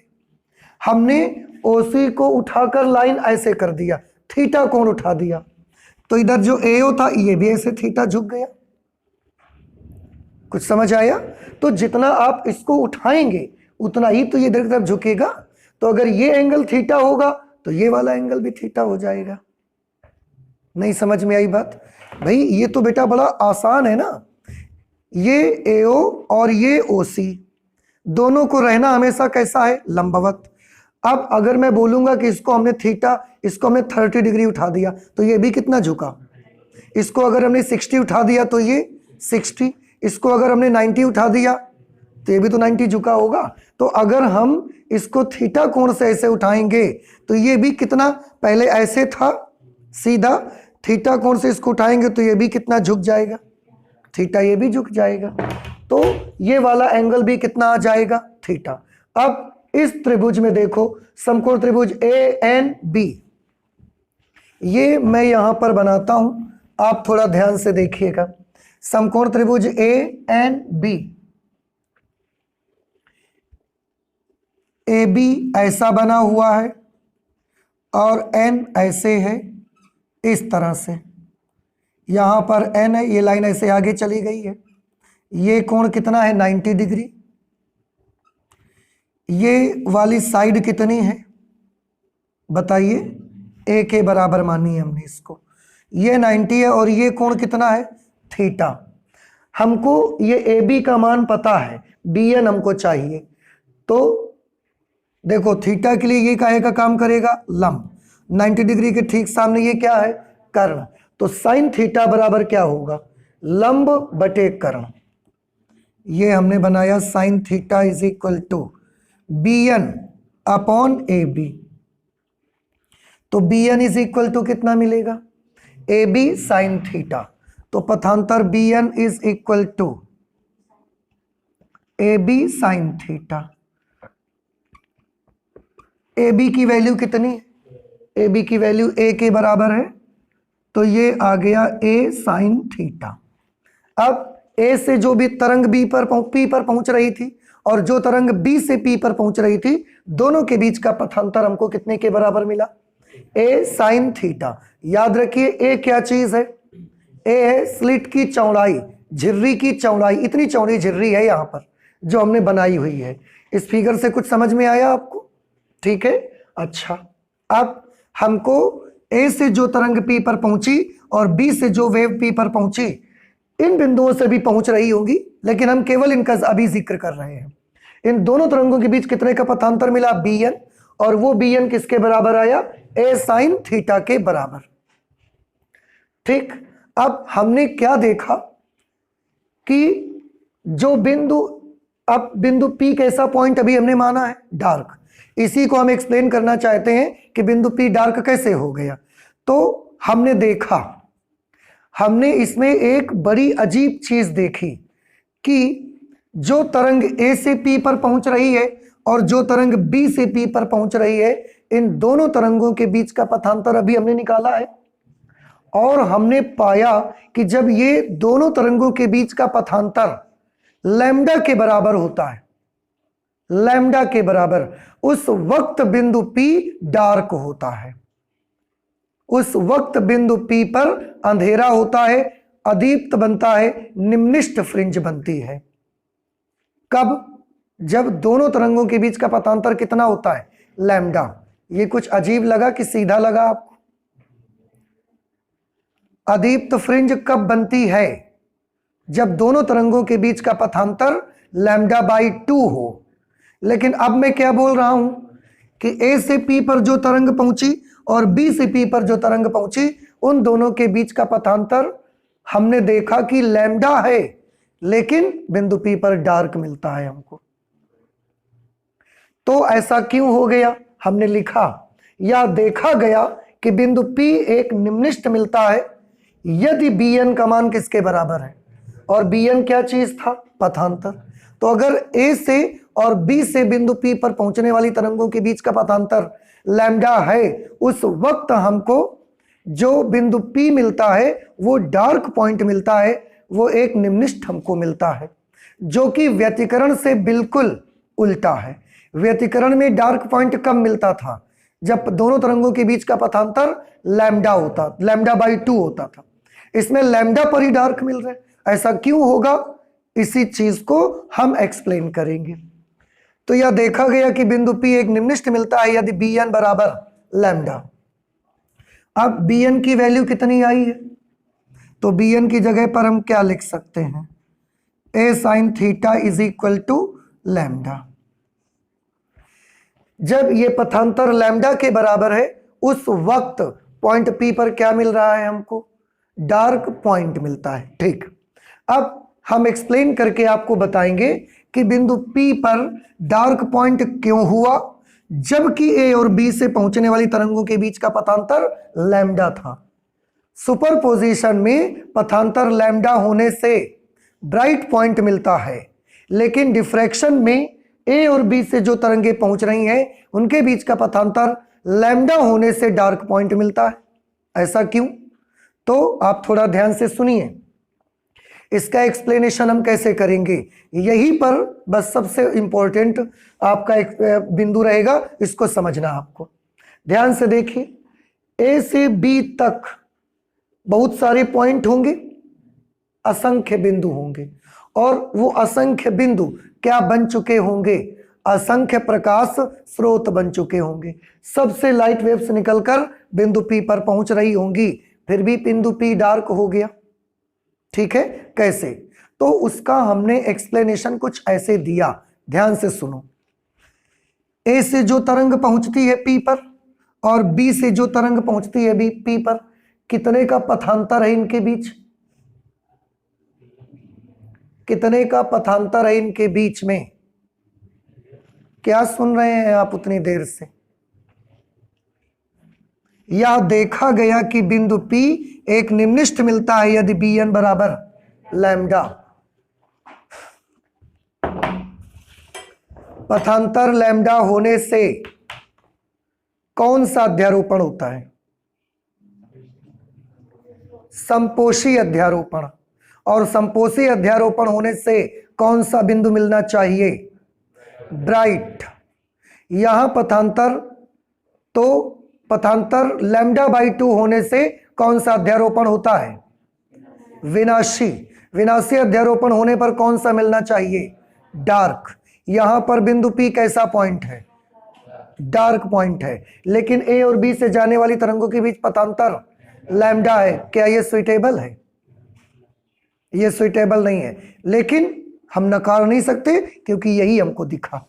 हमने OC को उठाकर लाइन ऐसे कर दिया, थीटा कोण उठा दिया, तो इधर जो AO था ये भी ऐसे थीटा झुक गया। कुछ समझ आया? तो जितना आप इसको उठाएंगे उतना ही तो ये इधर की तरफ झुकेगा। तो अगर ये एंगल थीटा होगा तो ये वाला एंगल भी थीटा हो जाएगा। नहीं समझ में आई बात? भाई ये तो बेटा बड़ा आसान है ना। ये AO और ये OC दोनों को रहना हमेशा कैसा है? लंबवत। अब अगर मैं बोलूंगा कि इसको हमने थीटा, इसको हमने 30 डिग्री उठा दिया तो ये भी कितना झुका। इसको अगर हमने 60 उठा दिया तो ये 60, इसको अगर हमने 90 उठा दिया तो ये भी तो 90 झुका होगा। तो अगर हम इसको थीटा कोण से ऐसे उठाएंगे तो ये भी कितना, पहले ऐसे था सीधा, थीटा कोण से इसको उठाएंगे तो ये भी कितना झुक जाएगा, थीटा, ये भी झुक जाएगा। तो ये वाला एंगल भी कितना आ जाएगा? थीटा। अब इस त्रिभुज में देखो, समकोण त्रिभुज ANB, ये मैं यहां पर बनाता हूं, आप थोड़ा ध्यान से देखिएगा। समकोण त्रिभुज ANB, AB ऐसा बना हुआ है और N ऐसे है, इस तरह से। यहां पर N है, ये लाइन ऐसे आगे चली गई है। ये कोण कितना है? 90 डिग्री। ये वाली साइड कितनी है बताइए? A के बराबर मानी है हमने इसको। ये 90 है और ये कोण कितना है? थीटा। हमको ये AB का मान पता है, BN हमको चाहिए। तो देखो थीटा के लिए ये काहे का काम करेगा? लंब। 90 डिग्री के ठीक सामने ये क्या है? कर्ण। तो साइन थीटा बराबर क्या होगा? लंब बटे कर्ण। ये हमने बनाया sine theta is equal to BN upon AB। तो BN इज इक्वल टू कितना मिलेगा? AB sine theta. तो पथांतर BN is equal to AB sine theta. AB की वैल्यू कितनी है? AB की वैल्यू A के बराबर है, तो ये आ गया A साइन थीटा। अब A से जो भी तरंग P पर पहुंच रही थी और जो तरंग B से P पर पहुंच रही थी, दोनों के बीच का पथांतर हमको कितने के बराबर मिला? A sine theta. याद रखिए A क्या चीज है? A है स्लिट की चौड़ाई, झिर्री की चौड़ाई। इतनी चौड़ी झिर्री है यहां पर जो हमने बनाई हुई है। इस फिगर से कुछ समझ में आया आपको? ठीक है। अच्छा, अब हमको A से जो तरंग P पर पहुंची और B से जो वेव P पर पहुंची, इन बिंदुओं से भी पहुंच रही होगी, लेकिन हम केवल इनका अभी जिक्र कर रहे हैं। इन दोनों तरंगों के बीच कितने का पथांतर मिला? BN। और वो BN किसके बराबर आया? A साइन थीटा के बराबर। ठीक। अब हमने क्या देखा कि जो बिंदु, अब बिंदु P कैसा पॉइंट अभी हमने माना है? डार्क। इसी को हम एक्सप्लेन करना चाहते हैं कि बिंदु P डार्क कैसे हो गया। तो हमने देखा, हमने इसमें एक बड़ी अजीब चीज देखी कि जो तरंग A से P पर पहुंच रही है और जो तरंग B से P पर पहुंच रही है, इन दोनों तरंगों के बीच का पथांतर अभी हमने निकाला है। और हमने पाया कि जब ये दोनों तरंगों के बीच का पथांतर लैम्डा के बराबर होता है, लैम्डा के बराबर, उस वक्त बिंदु P डार्क होता है। उस वक्त बिंदु P पर अंधेरा होता है, अदीप्त बनता है, निम्निष्ठ फ्रिंज बनती है। कब? जब दोनों तरंगों के बीच का पथांतर कितना होता है? लैम्डा। ये कुछ अजीब लगा कि सीधा लगा आपको? अदीप्त फ्रिंज कब बनती है? जब दोनों तरंगों के बीच का पथांतर लैम्डा बाई 2 हो। लेकिन अब मैं क्या बोल रहा हूं कि A से P पर जो तरंग पहुंची और B से P पर जो तरंग पहुंची, उन दोनों के बीच का पथांतर हमने देखा कि लैम्डा है, लेकिन बिंदु P पर डार्क मिलता है हमको। तो ऐसा क्यों हो गया? हमने लिखा या देखा गया कि बिंदु P एक निम्निष्ठ मिलता है यदि Bn का मान किसके बराबर है? और Bn क्या चीज था? पथांतर। तो अगर A से और बी से बिंदु पी पर पहुंचने वाली तरंगों के बीच का पथांतर लैम्डा है, उस वक्त हमको जो बिंदु पी मिलता है वो डार्क पॉइंट मिलता है, वो एक निम्निष्ठ हमको मिलता है, जो कि व्यतिकरण से बिल्कुल उल्टा है। व्यतिकरण में डार्क पॉइंट कब मिलता था? जब दोनों तरंगों के बीच का पथांतर लैम्डा होता, λ/2 होता था। इसमें लैम्डा पर ही डार्क मिल रहा है। ऐसा क्यों होगा? इसी चीज को हम एक्सप्लेन करेंगे। तो यह देखा गया कि बिंदु P एक निम्निष्ठ मिलता है यदि Bn बराबर लैम्डा। अब Bn की वैल्यू कितनी आई है? तो Bn की जगह पर हम क्या लिख सकते हैं? A sin theta is equal to lambda. जब ये पथांतर लैम्डा के बराबर है उस वक्त पॉइंट P पर क्या मिल रहा है हमको? डार्क पॉइंट मिलता है। ठीक, अब हम एक्सप्लेन करके आपको बताएंगे कि बिंदु P पर डार्क पॉइंट क्यों हुआ, जबकि A और B से पहुंचने वाली तरंगों के बीच का पथांतर लैम्डा था। सुपरपोजिशन में पथांतर लैम्डा होने से ब्राइट पॉइंट मिलता है, लेकिन डिफ्रैक्शन में A और B से जो तरंगे पहुंच रही हैं उनके बीच का पथांतर लैम्डा होने से डार्क पॉइंट मिलता है। ऐसा क्यों? तो आप थोड़ा ध्यान से सुनिए, इसका एक्सप्लेनेशन हम कैसे करेंगे, यहीं पर बस सबसे इंपॉर्टेंट आपका एक बिंदु रहेगा, इसको समझना आपको। ध्यान से देखिए, A से B तक बहुत सारे पॉइंट होंगे, असंख्य बिंदु होंगे, और वो असंख्य बिंदु क्या बन चुके होंगे? असंख्य प्रकाश स्रोत बन चुके होंगे। सबसे लाइट वेव्स निकलकर बिंदु P पर पहुंच रही होंगी, फिर भी बिंदु P डार्क हो गया। ठीक है, कैसे? तो उसका हमने एक्सप्लेनेशन कुछ ऐसे दिया, ध्यान से सुनो। A से जो तरंग पहुंचती है P पर और B से जो तरंग पहुंचती है P पर, कितने का पथांतर है इनके बीच? कितने का पथांतर है इनके बीच में? क्या सुन रहे हैं आप उतनी देर से? यह देखा गया कि बिंदु P एक निम्निष्ठ मिलता है यदि Bn बराबर लैम्डा। पथांतर लैम्डा होने से कौन सा अध्यारोपण होता है? संपोषी अध्यारोपण। और संपोषी अध्यारोपण होने से कौन सा बिंदु मिलना चाहिए? ब्राइट। यहां पथांतर, तो पथांतर λ/2 होने से कौन सा अध्यारोपण होता है? विनाशी। विनाशी अध्यारोपण होने पर कौन सा मिलना चाहिए? डार्क। यहां पर बिंदु P कैसा पॉइंट है? डार्क पॉइंट है, लेकिन A और B से जाने वाली तरंगों के बीच पथांतर लैम्डा है। क्या ये सुइटेबल है? ये सुइटेबल नहीं है, लेकिन हम नकार नहीं सकते क्योंकि यही हमको दिखा,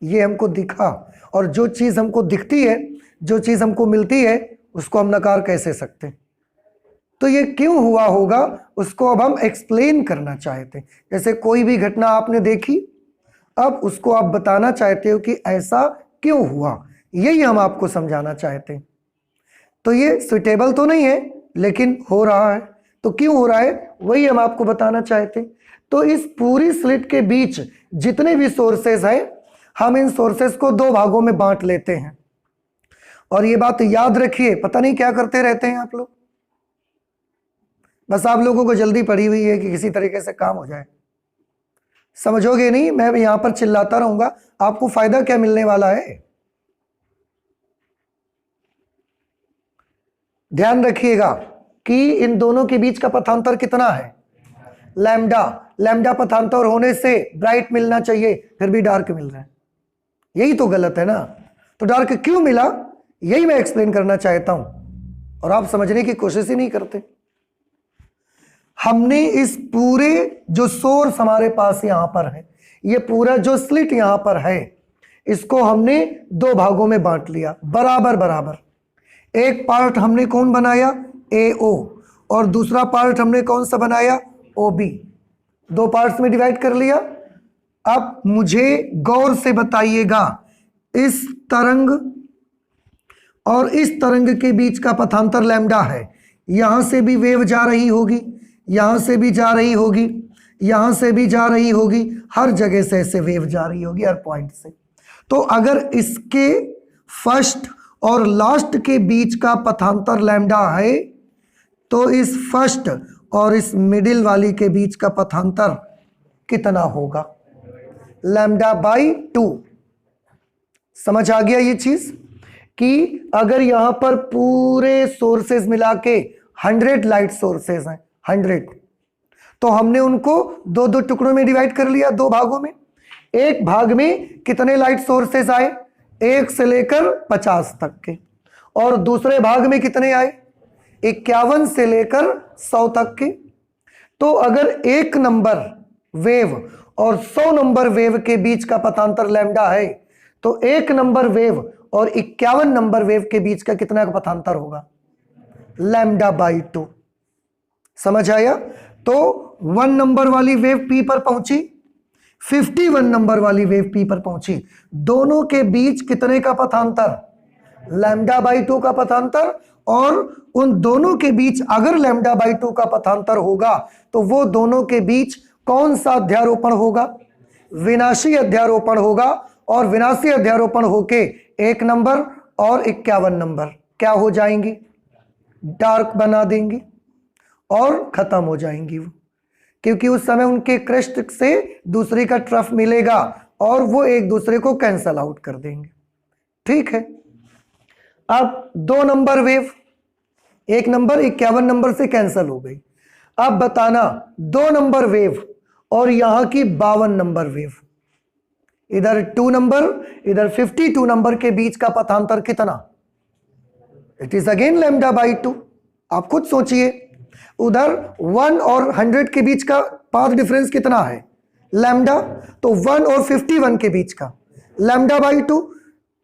ये हमको दिखा। और जो चीज हमको दिखती है, जो चीज हमको मिलती है, उसको हम नकार कैसे सकते? तो ये क्यों हुआ होगा उसको अब हम एक्सप्लेन करना चाहते हैं। जैसे कोई भी घटना आपने देखी, अब उसको आप बताना चाहते हो कि ऐसा क्यों हुआ, यही हम आपको समझाना चाहते हैं। तो ये सुइटेबल तो नहीं है, लेकिन हो रहा है। तो क्यों हो रहा है वही हम आपको बताना चाहते हैं। तो इस पूरी स्लिट के बीच जितने भी सोर्सेस हैं, हम इन सोर्सेस को दो भागों में बांट लेते हैं। और ये बात याद रखिए, पता नहीं क्या करते रहते हैं आप लोग, बस आप लोगों को जल्दी पड़ी हुई है कि किसी तरीके से काम हो जाए। समझोगे नहीं, मैं यहां पर चिल्लाता रहूंगा, आपको फायदा क्या मिलने वाला है? ध्यान रखिएगा कि इन दोनों के बीच का पथांतर कितना है? लैम्डा। लैम्डा पथांतर होने से ब्राइट मिलना चाहिए, फिर भी डार्क मिल रहा है। यही तो गलत है ना। तो डार्क क्यों मिला, यही मैं एक्सप्लेन करना चाहता हूं, और आप समझने की कोशिश ही नहीं करते। हमने इस पूरे जो सोर्स हमारे पास यहां पर है, ये पूरा जो स्लिट यहां पर है, इसको हमने दो भागों में बांट लिया, बराबर बराबर। एक पार्ट हमने कौन बनाया? AO, और दूसरा पार्ट हमने कौन सा बनाया? OB। दो पार्ट्स में डिवाइड कर लिया। अब मुझे गौर से बताइएगा, इस तरंग और इस तरंग के बीच का पथांतर लैम्डा है। यहां से भी वेव जा रही होगी, यहां से भी जा रही होगी, यहां से भी जा रही होगी, हर जगह से ऐसे वेव जा रही होगी हर पॉइंट से। तो अगर इसके फर्स्ट और लास्ट के बीच का पथांतर लैम्डा है तो इस फर्स्ट और इस मिडिल वाली के बीच का पथांतर कितना होगा? Lambda by 2। समझ आ गया ये चीज कि अगर यहां पर पूरे सोर्सेज मिला के 100 लाइट सोर्सेज हैं, 100, तो हमने उनको दो दो टुकड़ों में डिवाइड कर लिया, दो भागों में। एक भाग में कितने लाइट सोर्सेस आए? 1 से लेकर 50 तक के। और दूसरे भाग में कितने आए? 51 से लेकर 100 तक के। तो अगर 1 नंबर वेव और 100 नंबर वेव के बीच का पथांतर लैम्डा है तो 1 नंबर वेव और 51 नंबर वेव के बीच का कितना का पथांतर होगा? Lambda by 2। समझ आया? तो 1 नंबर वाली वेव पी पर पहुंची, 51 नंबर वाली वेव पी पर पहुंची, दोनों के बीच कितने का पथांतर? लैम्डा बाई 2 का पथांतर। और उन दोनों के बीच अगर लैम्डा बाई 2 का पथांतर होगा तो वो दोनों के बीच कौन सा अध्यारोपण होगा? विनाशी अध्यारोपण होगा। और विनाशी अध्यारोपण होके 1 नंबर और 51 नंबर क्या हो जाएंगी? डार्क बना देंगी और खत्म हो जाएंगी वो, क्योंकि उस समय उनके क्रेस्ट से दूसरी का ट्रफ मिलेगा और वो एक दूसरे को कैंसल आउट कर देंगे। ठीक है। अब 2 नंबर वेव 1 नंबर 51 नंबर से कैंसल हो गई। अब बताना 2 नंबर वेव और यहां की 52 नंबर वेव, इधर 2 नंबर इधर 52 नंबर के बीच का पथांतर कितना? It is again lambda by 2। आप खुद सोचिए, उधर 1 और 100 के बीच का पाथ डिफरेंस कितना है? लैम्डा। तो 1 और 51 के बीच का लैम्डा बाई 2,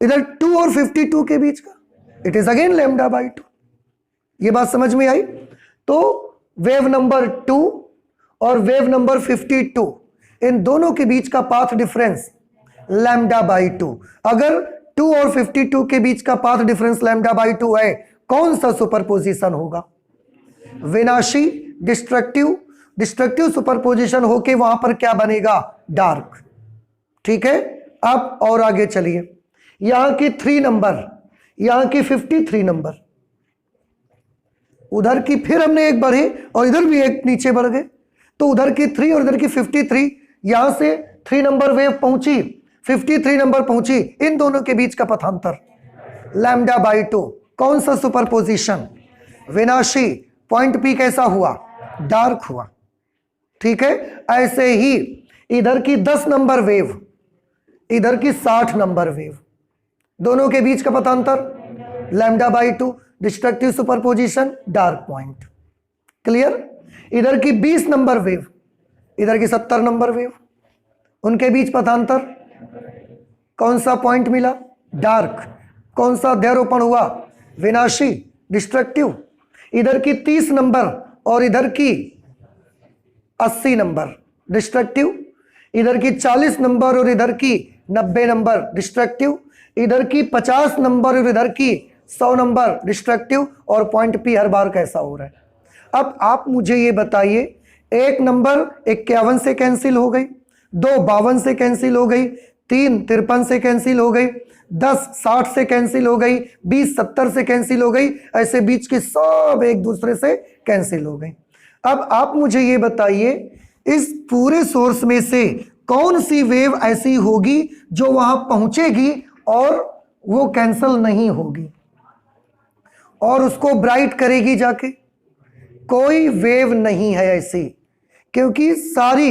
इधर 2 और 52 के बीच का it is again lambda by 2। ये बात समझ में आई? तो वेव नंबर 2 और वेव नंबर 52, इन दोनों के बीच का पाथ डिफरेंस लैम्डा बाई 2। अगर 2 और 52 के बीच का पाथ डिफरेंस लैम्डा बाई 2 है, कौन सा सुपरपोजिशन होगा? विनाशी डिस्ट्रक्टिव। डिस्ट्रक्टिव सुपरपोजिशन होके वहां पर क्या बनेगा? डार्क। ठीक है। अब और आगे चलिए, यहां की 3 नंबर, यहां की 53 नंबर, उधर की फिर हमने एक बढ़े और इधर भी एक नीचे बढ़ गए, तो उधर की 3 और इधर की 53, यहां से 3 नंबर वेव पहुंची, 53 नंबर पहुंची, इन दोनों के बीच का पथांतर लैम्डा बाई 2। कौन सा सुपरपोजिशन? विनाशी। पॉइंट पी कैसा हुआ? डार्क हुआ। ठीक है। ऐसे ही इधर की 10 नंबर वेव, इधर की 60 नंबर वेव, दोनों के बीच का पथांतर lambda by 2, destructive superposition, dark point. Clear? इधर की 20 नंबर वेव, इधर की 70 नंबर वेव, उनके बीच पथांतर कौन सा पॉइंट मिला? डार्क। कौन सा अध्यारोपण हुआ? विनाशी, डिस्ट्रक्टिव। इधर की 30 नंबर और इधर की 80 नंबर डिस्ट्रक्टिव। इधर की 40 नंबर और इधर की 90 नंबर डिस्ट्रक्टिव। इधर की 50 नंबर और इधर की 100 नंबर डिस्ट्रक्टिव। और पॉइंट पी हर बार कैसा हो रहा है? अब आप मुझे ये बताइए, 1 नंबर 51 से कैंसिल हो गई, 2 52 से कैंसिल हो गई, 3 53 से कैंसिल हो गई, 10 60 से कैंसिल हो गई, 20 70 से कैंसिल हो गई, ऐसे बीच के सब एक दूसरे से कैंसिल हो गई। अब आप मुझे ये बताइए, इस पूरे सोर्स में से कौन सी वेव ऐसी होगी जो वहां पहुंचेगी और वो कैंसिल नहीं होगी और उसको ब्राइट करेगी जाके? कोई वेव नहीं है ऐसी, क्योंकि सारी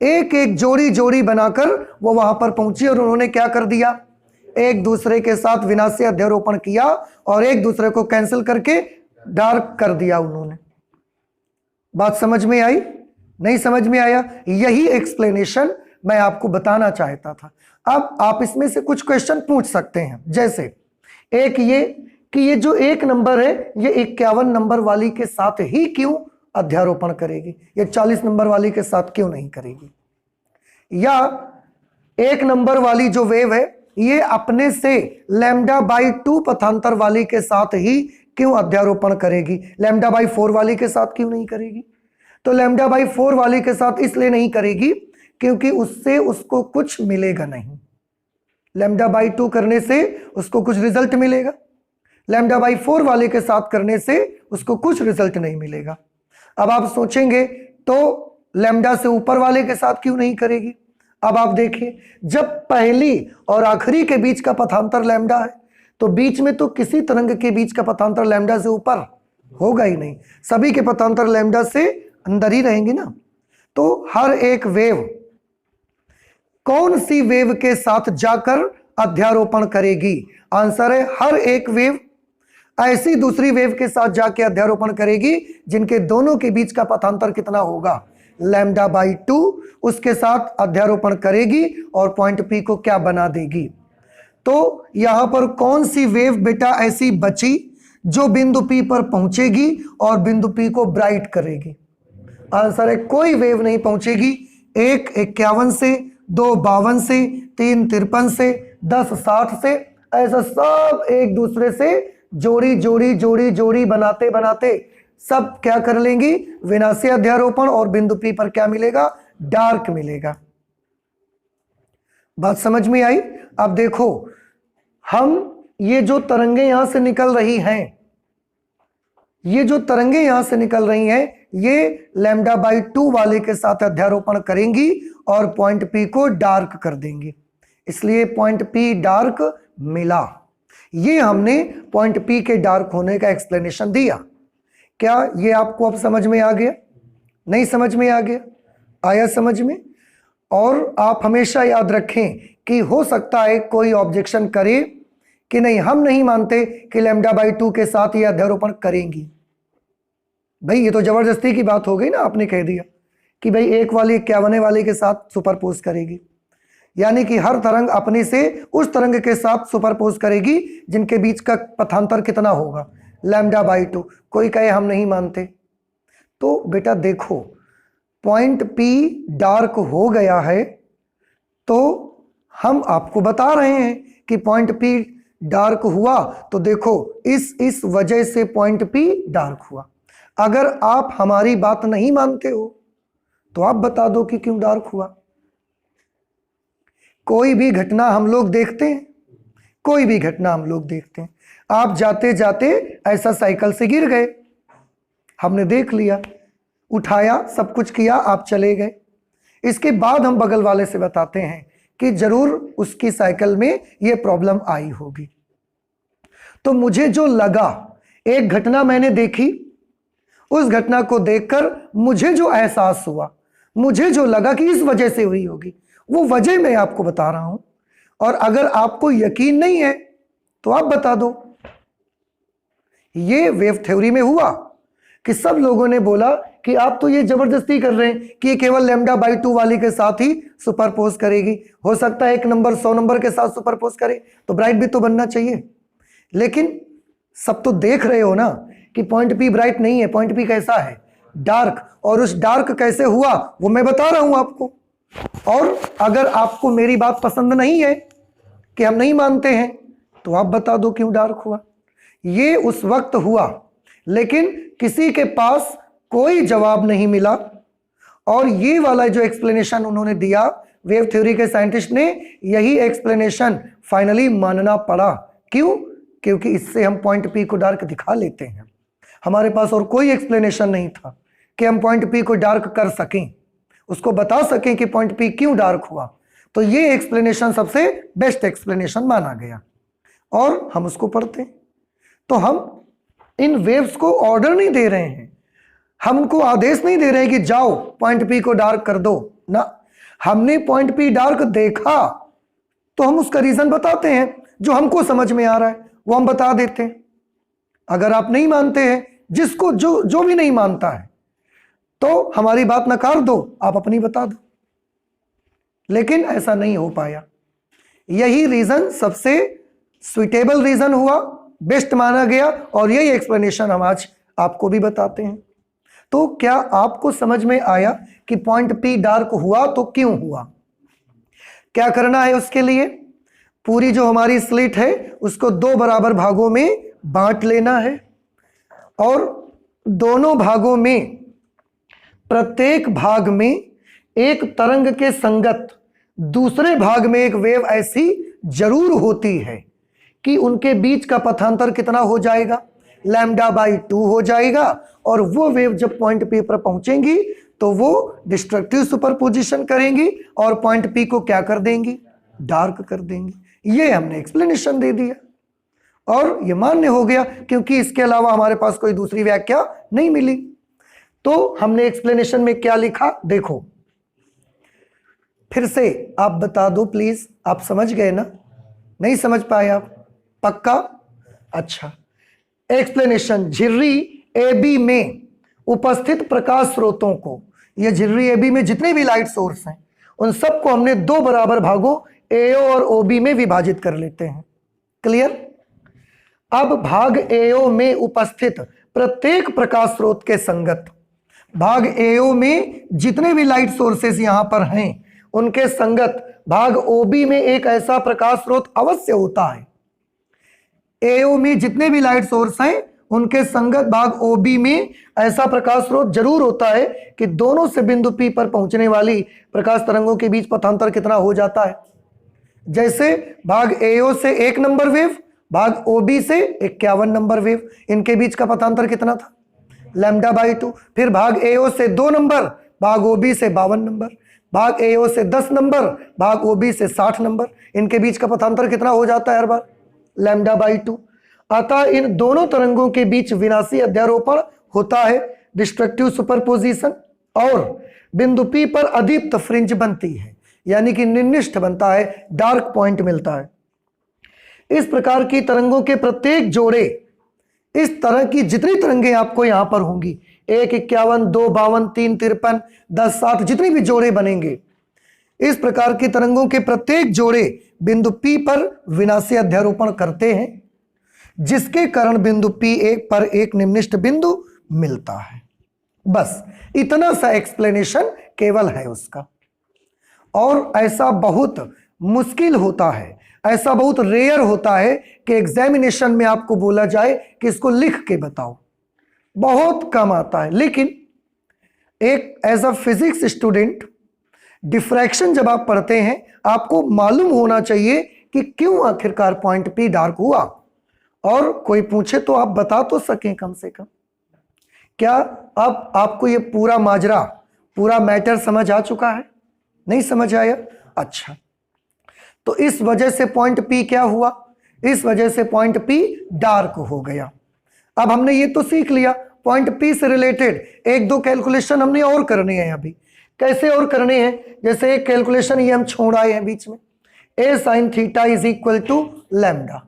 एक एक जोड़ी जोड़ी बनाकर वो वहां पर पहुंची और उन्होंने क्या कर दिया? एक दूसरे के साथ विनाशी अध्यारोपण किया और एक दूसरे को कैंसिल करके डार्क कर दिया उन्होंने। बात समझ में आई? नहीं समझ में आया? यही एक्सप्लेनेशन मैं आपको बताना चाहता था। अब आप इसमें से कुछ क्वेश्चन पूछ सकते हैं, जैसे एक ये कि ये जो 1 नंबर है ये 51 नंबर वाली के साथ ही क्यों अध्यारोपण करेगी, ये 40 नंबर वाली के साथ क्यों नहीं करेगी? या 1 नंबर वाली जो वेव है ये अपने से लैम्डा बाई 2 पथांतर वाली के साथ ही क्यों अध्यारोपण करेगी, लैम्डा बाई 4 वाली के साथ क्यों नहीं करेगी? तो लैम्डा बाई 4 वाले के साथ इसलिए नहीं करेगी क्योंकि उससे उसको कुछ मिलेगा नहीं। लैम्डा बाई 2 करने से उसको कुछ रिजल्ट मिलेगा, लैम्डा बाई 4 वाले के साथ करने से उसको कुछ रिजल्ट नहीं मिलेगा। अब आप सोचेंगे तो लैम्डा से ऊपर वाले के साथ क्यों नहीं करेगी? अब आप देखिए, जब पहली और आखिरी के बीच का पथांतर लैम्डा है तो बीच में तो किसी तरंग के बीच का पथांतर लैम्डा से ऊपर होगा ही नहीं, सभी के पथांतर लैम्डा से अंदर ही रहेंगे ना। तो हर एक वेव कौन सी वेव के साथ जाकर अध्यारोपण करेगी? आंसर है हर एक वेव ऐसी दूसरी वेव के साथ जाके अध्यारोपण करेगी जिनके दोनों के बीच का पथांतर कितना होगा? लैम्डा बाई 2 उसके साथ अध्यारोपण करेगी और पॉइंट पी को क्या बना देगी? तो यहां पर कौन सी वेव बेटा ऐसी बची जो बिंदु पी पर पहुंचेगी और बिंदु पी को ब्राइट करेगी? आंसर है कोई वेव नहीं पहुंचेगी। 1 51 से, 2 52 से, 3 53 से, 10 60 से, ऐसा सब एक दूसरे से जोड़ी जोड़ी जोड़ी जोड़ी बनाते बनाते सब क्या कर लेंगी? विनाशी अध्यारोपण, और बिंदु पी पर क्या मिलेगा? डार्क मिलेगा। बात समझ में आई? अब देखो, हम ये जो तरंगे यहां से निकल रही हैं, ये जो तरंगे यहां से निकल रही हैं, ये लैम्डा बाई 2 वाले के साथ अध्यारोपण करेंगी और पॉइंट पी को डार्क कर देंगी, इसलिए पॉइंट पी डार्क मिला। ये हमने पॉइंट पी के डार्क होने का एक्सप्लेनेशन दिया। क्या ये आपको अब समझ में आ गया? नहीं समझ में आ गया? आया समझ में? और आप हमेशा याद रखें कि हो सकता है कोई ऑब्जेक्शन करे कि नहीं, हम नहीं मानते कि लैम्डा बाई 2 के साथ ये अध्यारोपण करेंगी। भाई ये तो जबरदस्ती की बात हो गई ना, आपने कह दिया कि भाई 1 वाली 51 वाले के साथ सुपरपोज करेगी, यानी कि हर तरंग अपने से उस तरंग के साथ सुपरपोज करेगी जिनके बीच का पथांतर कितना होगा? Lambda by 2। कोई कहे हम नहीं मानते, तो बेटा देखो, पॉइंट पी डार्क हो गया है तो हम आपको बता रहे हैं कि पॉइंट पी डार्क हुआ, तो देखो इस वजह से पॉइंट पी डार्क हुआ। अगर आप हमारी बात नहीं मानते हो तो आप बता दो कि क्यों डार्क हुआ। कोई भी घटना हम लोग देखते हैं, कोई भी घटना हम लोग देखते हैं, आप जाते जाते ऐसा साइकिल से गिर गए, हमने देख लिया, उठाया, सब कुछ किया, आप चले गए। इसके बाद हम बगल वाले से बताते हैं कि जरूर उसकी साइकिल में ये प्रॉब्लम आई होगी। तो मुझे जो लगा, एक घटना मैंने देखी, उस घटना को देखकर मुझे जो एहसास हुआ, मुझे जो लगा कि इस वजह से हुई होगी, वो वजह मैं आपको बता रहा हूं। और अगर आपको यकीन नहीं है तो आप बता दो। ये वेव थ्योरी में हुआ कि सब लोगों ने बोला कि आप तो ये जबरदस्ती कर रहे हैं कि ये केवल लैम्डा बाई 2 वाली के साथ ही सुपरपोज करेगी। हो सकता है 1 नंबर 100 नंबर के साथ सुपरपोज करे तो ब्राइट भी तो बनना चाहिए। लेकिन सब तो देख रहे हो ना कि पॉइंट पी ब्राइट नहीं है, पॉइंट पी कैसा है? डार्क। और उस डार्क कैसे हुआ वो मैं बता रहा हूं आपको। और अगर आपको मेरी बात पसंद नहीं है कि हम नहीं मानते हैं तो आप बता दो क्यों डार्क हुआ। ये उस वक्त हुआ, लेकिन किसी के पास कोई जवाब नहीं मिला। और ये वाला जो एक्सप्लेनेशन उन्होंने दिया, वेव थ्योरी के साइंटिस्ट ने, यही एक्सप्लेनेशन फाइनली मानना पड़ा। क्यों? क्योंकि इससे हम पॉइंट पी को डार्क दिखा लेते हैं। हमारे पास और कोई एक्सप्लेनेशन नहीं था कि हम पॉइंट पी को डार्क कर सकें, उसको बता सकें कि पॉइंट पी क्यों डार्क हुआ। तो ये एक्सप्लेनेशन सबसे बेस्ट एक्सप्लेनेशन माना गया और हम उसको पढ़ते हैं। तो हम इन वेव्स को ऑर्डर नहीं दे रहे हैं, हम उनको आदेश नहीं दे रहे हैं कि जाओ पॉइंट पी को डार्क कर दो ना। हमने पॉइंट पी डार्क देखा तो हम उसका रीजन बताते हैं, जो हमको समझ में आ रहा है वो हम बता देते हैं। अगर आप नहीं मानते हैं, जिसको जो भी नहीं मानता है, तो हमारी बात नकार दो, आप अपनी बता दो। लेकिन ऐसा नहीं हो पाया। यही रीजन सबसे सुइटेबल रीजन हुआ, बेस्ट माना गया, और यही एक्सप्लेनेशन हम आज आपको भी बताते हैं। तो क्या आपको समझ में आया कि पॉइंट पी डार्क हुआ तो क्यों हुआ? क्या करना है उसके लिए? पूरी जो हमारी स्लिट है उसको 2 बराबर भागों में बांट लेना है और दोनों भागों में प्रत्येक भाग में एक तरंग के संगत दूसरे भाग में एक वेव ऐसी जरूर होती है कि उनके बीच का पथांतर कितना हो जाएगा, λ/2 हो जाएगा। और वो वेव जब पॉइंट पी पर पहुंचेंगी तो वो डिस्ट्रक्टिव सुपरपोजिशन करेंगी और पॉइंट पी को क्या कर देंगी, डार्क कर देंगी। ये हमने एक्सप्लेनेशन दे दिया और ये मान्य हो गया क्योंकि इसके अलावा हमारे पास कोई दूसरी व्याख्या नहीं मिली। तो हमने एक्सप्लेनेशन में क्या लिखा देखो, फिर से आप बता दो प्लीज, आप समझ गए ना, नहीं समझ पाए आप, पक्का? अच्छा, एक्सप्लेनेशन, झिर्री AB में उपस्थित प्रकाश स्रोतों को, ये झिर्री AB में जितने भी लाइट सोर्स हैं उन सबको हमने दो बराबर भागों AO और OB में विभाजित कर लेते हैं। क्लियर? अब भाग AO में उपस्थित प्रत्येक प्रकाश स्रोत के संगत, भाग AO में जितने भी लाइट सोर्सेस यहां पर हैं उनके संगत भाग OB में एक ऐसा प्रकाश स्रोत अवश्य होता है। AO में जितने भी लाइट सोर्स हैं उनके संगत भाग OB में ऐसा प्रकाश स्रोत जरूर होता है कि दोनों से बिंदु P पर पहुंचने वाली प्रकाश तरंगों के बीच पथांतर कितना हो जाता है। जैसे भाग AO से 1 नंबर वेव, भाग OB से 51 नंबर वेव, इनके बीच का पथांतर कितना था, λ/2। फिर भाग AO से 2 नंबर, भाग OB से 52 नंबर, भाग AO से 10 नंबर, भाग OB से 60 नंबर, इनके बीच का पथांतर कितना हो जाता है हर बार, λ/2। अतः इन दोनों तरंगों के बीच विनाशी अध्यारोपण होता है, डिस्ट्रक्टिव सुपरपोजिशन, और बिंदु P पर अदीप्त फ्रिंज बनती है, यानी कि निर्निष्ठ बनता है, डार्क पॉइंट मिलता है। इस प्रकार की तरंगों के प्रत्येक जोड़े, इस तरह की जितनी तरंगें आपको यहां पर होंगी, 1, 51, 2, 52, 3, 53, 10, 7, जितनी भी जोड़े बनेंगे, इस प्रकार की तरंगों के प्रत्येक जोड़े बिंदु P पर विनाशी अध्यारोपण करते हैं, जिसके कारण बिंदु P1 पर एक निम्निष्ठ बिंदु मिलता है। बस इतना सा एक्सप्लेनेशन केवल है उसका। और ऐसा बहुत मुश्किल होता है, ऐसा बहुत रेयर होता है कि एग्जामिनेशन में आपको बोला जाए कि इसको लिख के बताओ, बहुत कम आता है। लेकिन एक as a physics student diffraction जब आप पढ़ते हैं आपको मालूम होना चाहिए कि क्यों आखिरकार पॉइंट P डार्क हुआ, और कोई पूछे तो आप बता तो सकें कम से कम। क्या अब आपको ये पूरा माजरा, पूरा मैटर समझ आ चुका है? नहीं समझ आया? अच्छा, तो इस वजह से पॉइंट P क्या हुआ, इस वजह से पॉइंट P डार्क हो गया। अब हमने ये तो सीख लिया, पॉइंट P से रिलेटेड 1-2 कैलकुलेशन हमने और करने हैं। अभी कैसे और करने हैं, जैसे एक कैलकुलेशन ये हम छोड़ आए हैं बीच में, A sin theta is equal to lambda.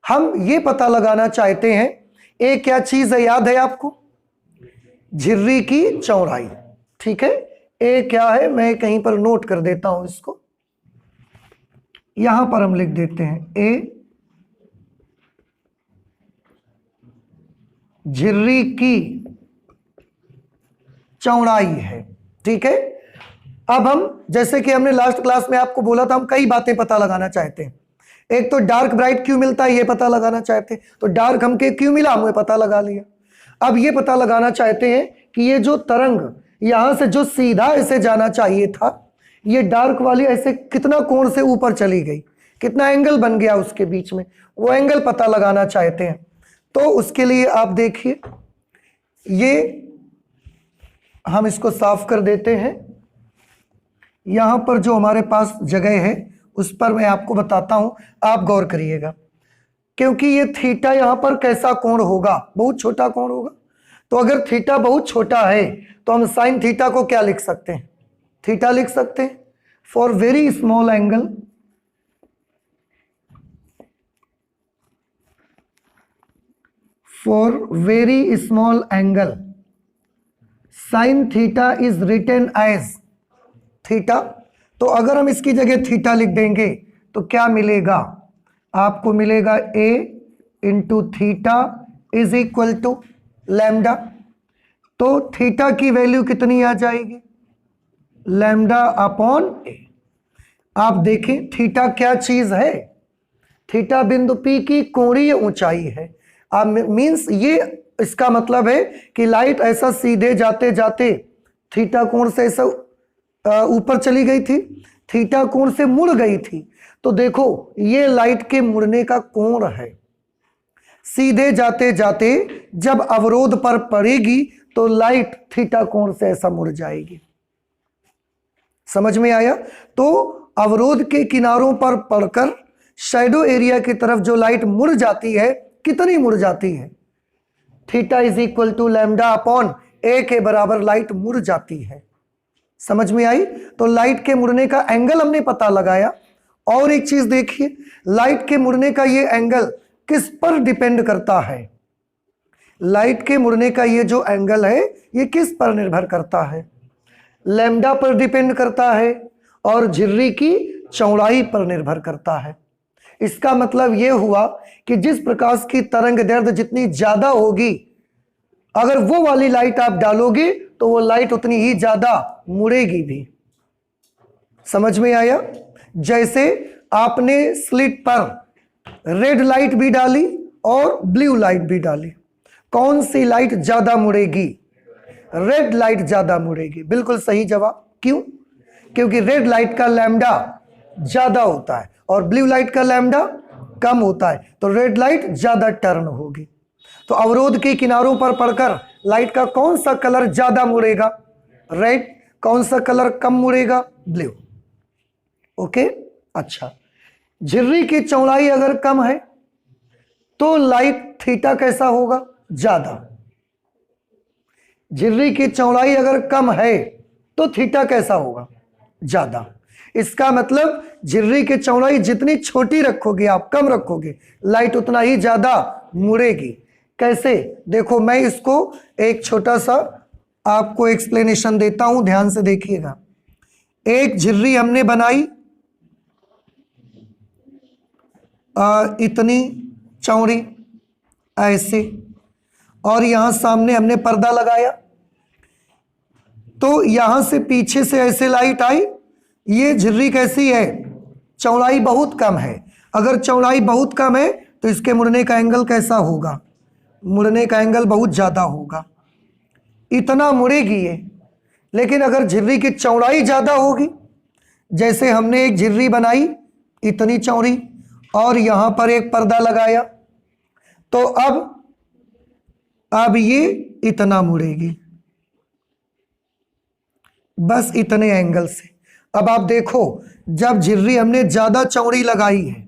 हम ये पता लगाना चाहते हैं A क्या चीज है, याद है आपको, झिर्री की चौड़ाई, ठीक है। A क्या है, मैं कहीं पर नोट कर देता हूं इसको, यहां पर हम लिख देते हैं A झिर्री की चौड़ाई है, ठीक है। अब हम, जैसे कि हमने लास्ट क्लास में आपको बोला था, हम कई बातें पता लगाना चाहते हैं। एक तो डार्क ब्राइट क्यों मिलता है ये पता लगाना चाहते हैं, तो डार्क हमके क्यों मिला हमने पता लगा लिया। अब ये पता लगाना चाहते हैं कि ये जो तरंग यहां से जो सीधा ऐसे जाना चाहिए था, ये डार्क वाली ऐसे कितना कोण से ऊपर चली गई, कितना एंगल बन गया उसके बीच में, वो एंगल पता लगाना चाहते हैं। तो उसके लिए आप देखिए, ये हम इसको साफ कर देते हैं। यहां पर जो हमारे पास जगह है उस पर मैं आपको बताता हूं, आप गौर करिएगा, क्योंकि ये थीटा यहां पर कैसा कोण होगा, बहुत छोटा कोण होगा। तो अगर थीटा बहुत छोटा है तो हम साइन थीटा को क्या लिख सकते हैं, थीटा लिख सकते हैं। For very small angle, for very small angle sine theta is written as theta. तो अगर हम इसकी जगह थीटा लिख देंगे तो क्या मिलेगा, आपको मिलेगा A into theta is equal to lambda. तो थीटा की वैल्यू कितनी आ जाएगी, लैम्डा अपॉन A। आप देखें थीटा क्या चीज है, थीटा बिंदु P की कोणीय ऊंचाई है। आप मींस ये इसका मतलब है कि लाइट ऐसा सीधे जाते जाते थीटा कोण से ऐसा ऊपर चली गई थी, थीटा कोण से मुड़ गई थी। तो देखो ये लाइट के मुड़ने का कोण है। सीधे जाते जाते जब अवरोध पर पड़ेगी तो लाइट थीटा कोण से ऐसा मुड़ जाएगी। समझ में आया? तो अवरोध के किनारों पर पड़कर शैडो एरिया की तरफ जो लाइट मुड़ जाती है, कितनी मुड़ जाती है? Theta is equal to lambda upon a के बराबर लाइट मुड़ जाती है। समझ में आई? तो लाइट के मुड़ने का एंगल हमने पता लगाया। और एक चीज देखिए, लाइट के मुड़ने का ये एंगल किस पर डिपेंड करता है? लाइट के मुड़ने का ये जो एंगल है ये किस पर निर्भर करता है? लैम्डा पर डिपेंड करता है और झिर्री की चौड़ाई पर निर्भर करता है। इसका मतलब यह हुआ कि जिस प्रकाश की तरंग दैर्ध्य जितनी ज्यादा होगी, अगर वो वाली लाइट आप डालोगे तो वो लाइट उतनी ही ज्यादा मुड़ेगी भी। समझ में आया? जैसे आपने स्लिट पर रेड लाइट भी डाली और ब्लू लाइट भी डाली, कौन सी लाइट ज्यादा मुड़ेगी? रेड लाइट ज्यादा मुड़ेगी। बिल्कुल सही जवाब। क्यों? क्योंकि रेड लाइट का लैम्डा ज्यादा होता है और ब्लू लाइट का लैम्डा कम होता है, तो रेड लाइट ज्यादा टर्न होगी। तो अवरोध के किनारों पर पड़कर लाइट का कौन सा कलर ज्यादा मुड़ेगा? रेड। कौन सा कलर कम मुड़ेगा? ब्लू। ओके, अच्छा। झिर्री की चौड़ाई अगर कम है तो लाइट थीटा कैसा होगा? ज्यादा। झिर्री की चौड़ाई अगर कम है तो थीटा कैसा होगा? ज्यादा। इसका मतलब झिर्री की चौड़ाई जितनी छोटी रखोगे आप, कम रखोगे, लाइट उतना ही ज्यादा मुड़ेगी। कैसे? देखो मैं इसको एक छोटा सा आपको एक्सप्लेनेशन देता हूं, ध्यान से देखिएगा। एक झिर्री हमने बनाई इतनी चौड़ी ऐसे, और यहां सामने हमने पर्दा लगाया, तो यहां से पीछे से ऐसे लाइट आई। ये झिर्री कैसी है? चौड़ाई बहुत कम है। अगर चौड़ाई बहुत कम है तो इसके मुड़ने का एंगल कैसा होगा? मुड़ने का एंगल बहुत ज्यादा होगा, इतना मुड़ेगी ये। लेकिन अगर झिर्री की चौड़ाई ज्यादा होगी, जैसे हमने एक झिर्री बनाई इतनी चौड़ी और यहां पर एक पर्दा लगाया, तो अब ये इतना मुड़ेगी, बस इतने एंगल से। अब आप देखो, जब झिर्री हमने ज्यादा चौड़ी लगाई है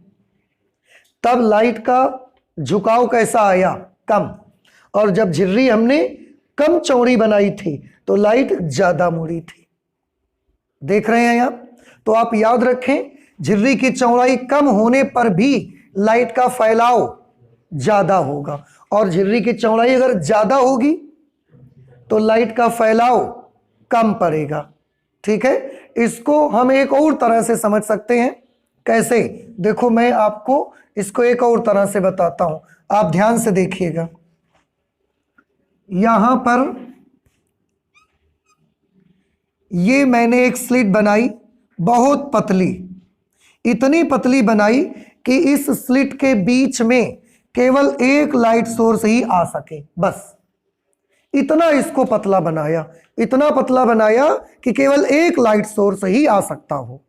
तब लाइट का झुकाव कैसा आया? कम। और जब झिर्री हमने कम चौड़ी बनाई थी तो लाइट ज्यादा मुड़ी थी। देख रहे हैं आप? तो आप याद रखें, झिर्री की चौड़ाई कम होने पर भी लाइट का फैलाव ज्यादा होगा, और झिर्री की चौड़ाई अगर ज्यादा होगी तो लाइट का फैलाव कम पड़ेगा। ठीक है? इसको हम एक और तरह से समझ सकते हैं। कैसे? देखो मैं आपको इसको एक और तरह से बताता हूं, आप ध्यान से देखिएगा। यहां पर ये मैंने एक स्लिट बनाई बहुत पतली, इतनी पतली बनाई कि इस स्लिट के बीच में केवल एक लाइट सोर्स ही आ सके, बस इतना इसको पतला बनाया, इतना पतला बनाया कि केवल एक लाइट सोर्स ही आ सकता हो।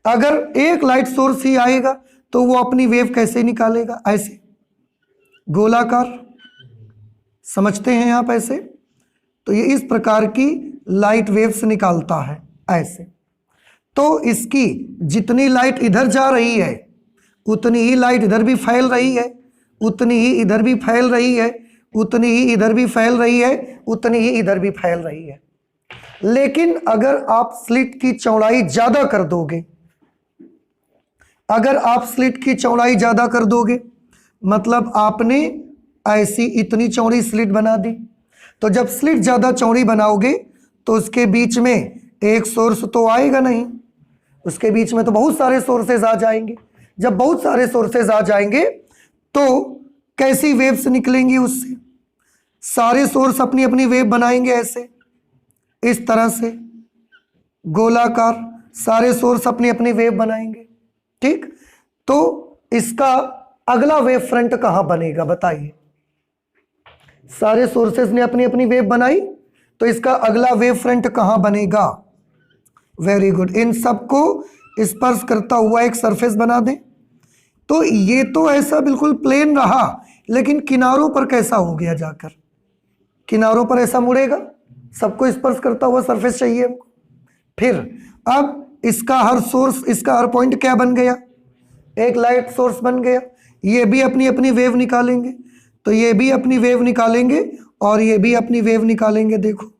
अगर एक लाइट सोर्स ही आएगा तो वो अपनी वेव कैसे निकालेगा? ऐसे गोलाकार, समझते हैं आप? ऐसे तो ये इस प्रकार की लाइट वेव्स निकालता है ऐसे। तो इसकी जितनी लाइट इधर जा रही है उतनी ही लाइट इधर भी फैल रही है, उतनी ही इधर भी फैल रही है, उतनी ही इधर भी फैल रही है, उतनी ही इधर भी फैल रही है। लेकिन अगर आप स्लिट की चौड़ाई ज्यादा कर दोगे, अगर आप स्लिट की चौड़ाई ज्यादा कर दोगे, मतलब आपने ऐसी इतनी चौड़ी स्लिट बना दी, तो जब स्लिट ज्यादा चौड़ी बनाओगे तो उसके बीच में एक सोर्स तो आएगा नहीं, उसके बीच में तो बहुत सारे सोर्सेज आ जाएंगे। जब बहुत सारे सोर्सेज आ जाएंगे तो कैसी वेव्स निकलेंगी उससे? सारे सोर्स अपनी अपनी वेव बनाएंगे ऐसे, इस तरह से गोलाकार, सारे सोर्स अपनी अपनी वेव बनाएंगे। ठीक? तो इसका अगला वेव फ्रंट कहां बनेगा बताइए? सारे सोर्सेज ने अपनी अपनी वेव बनाई, तो इसका अगला वेव फ्रंट कहां बनेगा? वेरी गुड, इन सबको स्पर्श करता हुआ एक सरफेस बना दें। तो ये तो ऐसा बिल्कुल प्लेन रहा, लेकिन किनारों पर कैसा हो गया जाकर? किनारों पर ऐसा मुड़ेगा, सबको स्पर्श करता हुआ सरफेस चाहिए हमको। फिर अब इसका हर सोर्स, इसका हर पॉइंट क्या बन गया? एक लाइट सोर्स बन गया। ये भी अपनी अपनी वेव निकालेंगे, तो ये भी अपनी वेव निकालेंगे और ये भी अपनी वेव निकालेंगे। देखो,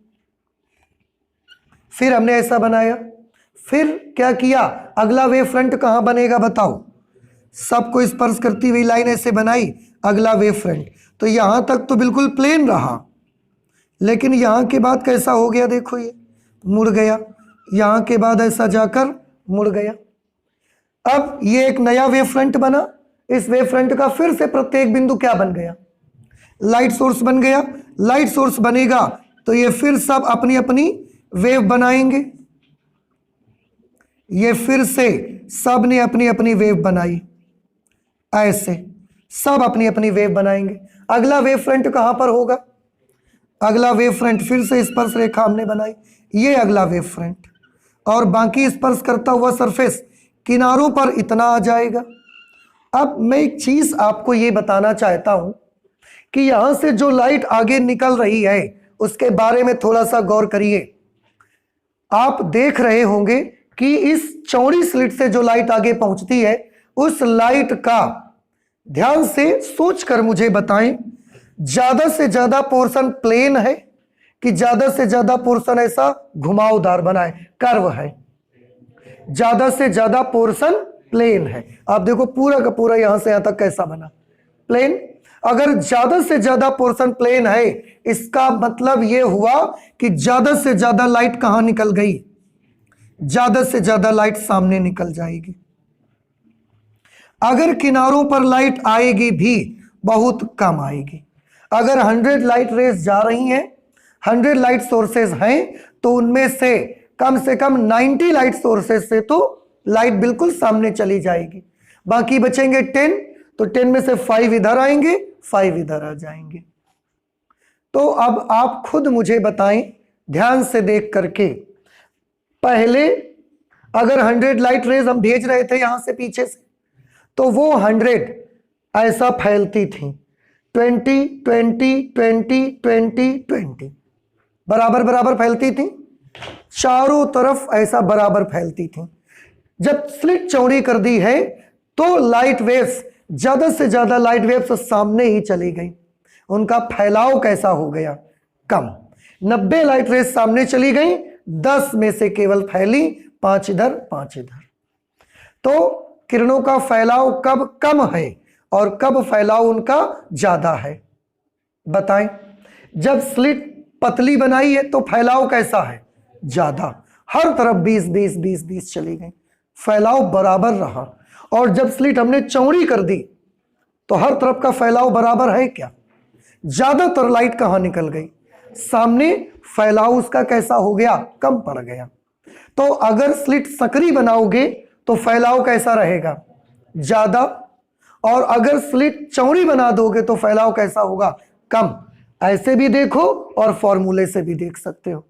फिर हमने ऐसा बनाया, फिर क्या किया? अगला वेव फ्रंट कहां बनेगा बताओ? सबको स्पर्श करती हुई लाइन ऐसे बनाई, अगला वेव फ्रंट। तो यहां तक तो बिल्कुल प्लेन रहा, लेकिन यहां के बाद कैसा हो गया? देखो, ये मुड़ गया, यहां के बाद ऐसा जाकर मुड़ गया। अब ये एक नया वेव फ्रंट बना। इस वेव फ्रंट का फिर से प्रत्येक बिंदु क्या बन गया? लाइट सोर्स बन गया। लाइट सोर्स बनेगा तो ये फिर सब अपनी अपनी वेव बनाएंगे। ये फिर से सब ने अपनी अपनी वेव बनाई, ऐसे सब अपनी अपनी वेव बनाएंगे। अगला वेव फ्रंट कहां पर होगा? अगला वेव फ्रंट फिर से स्पर्श रेखा हमने बनाई, ये अगला वेव फ्रंट, और बाकी स्पर्श करता हुआ सरफेस किनारों पर इतना आ जाएगा। अब मैं एक चीज आपको ये बताना चाहता हूं कि यहां से जो लाइट आगे निकल रही है उसके बारे में थोड़ा सा गौर करिए। आप देख रहे होंगे कि इस चौड़ी स्लिट से जो लाइट आगे पहुंचती है, उस लाइट का ध्यान से सोचकर मुझे बताएं, ज्यादा से ज्यादा पोर्शन प्लेन है कि ज्यादा से ज्यादा पोर्शन ऐसा घुमावदार बना है, कर्व है? ज्यादा से ज्यादा पोर्शन प्लेन है। आप देखो पूरा का पूरा यहां से यहां तक कैसा बना? प्लेन। अगर ज्यादा से ज्यादा पोर्शन प्लेन है, इसका मतलब यह हुआ कि ज्यादा से ज्यादा लाइट कहां निकल गई? ज्यादा से ज्यादा लाइट सामने निकल जाएगी। अगर किनारों पर लाइट आएगी भी, बहुत कम आएगी। अगर 100 लाइट रेज जा रही हैं, 100 लाइट सोर्सेज हैं, तो उनमें से कम 90 लाइट सोर्सेज से तो लाइट बिल्कुल सामने चली जाएगी। बाकी बचेंगे 10, तो 10 में से 5 इधर आएंगे, 5 इधर आ जाएंगे। तो अब आप खुद मुझे बताएं ध्यान से देख करके, पहले अगर 100 लाइट रेज हम भेज रहे थे यहां से पीछे से, तो वो 100 ऐसा फैलती थी, 20 20 20 20 20 बराबर बराबर फैलती थी, चारों तरफ ऐसा बराबर फैलती थी। जब स्लिट चौड़ी कर दी है तो लाइट वेव्स, ज्यादा से ज्यादा लाइट वेव्स सामने ही चली गई। उनका फैलाव कैसा हो गया? कम। 90 लाइट रेज सामने चली गई, 10 में से केवल फैली, 5 इधर 5 इधर। तो किरणों का फैलाव कब कम है और कब फैलाव उनका ज्यादा है? बताएं। जब स्लिट पतली बनाई है तो फैलाव कैसा है? ज्यादा। हर तरफ 20 20 20 20 चली गई, फैलाव बराबर रहा। और जब स्लिट हमने चौड़ी कर दी तो हर तरफ का फैलाव बराबर है क्या? ज्यादातर लाइट कहां निकल गई? सामने। फैलाव उसका कैसा हो गया? कम पड़ गया। तो अगर स्लिट सकरी बनाओगे तो फैलाव कैसा रहेगा? ज्यादा। और अगर स्लिट चौड़ी बना दोगे तो फैलाव कैसा होगा? कम। ऐसे भी देखो और फॉर्मूले से भी देख सकते हो।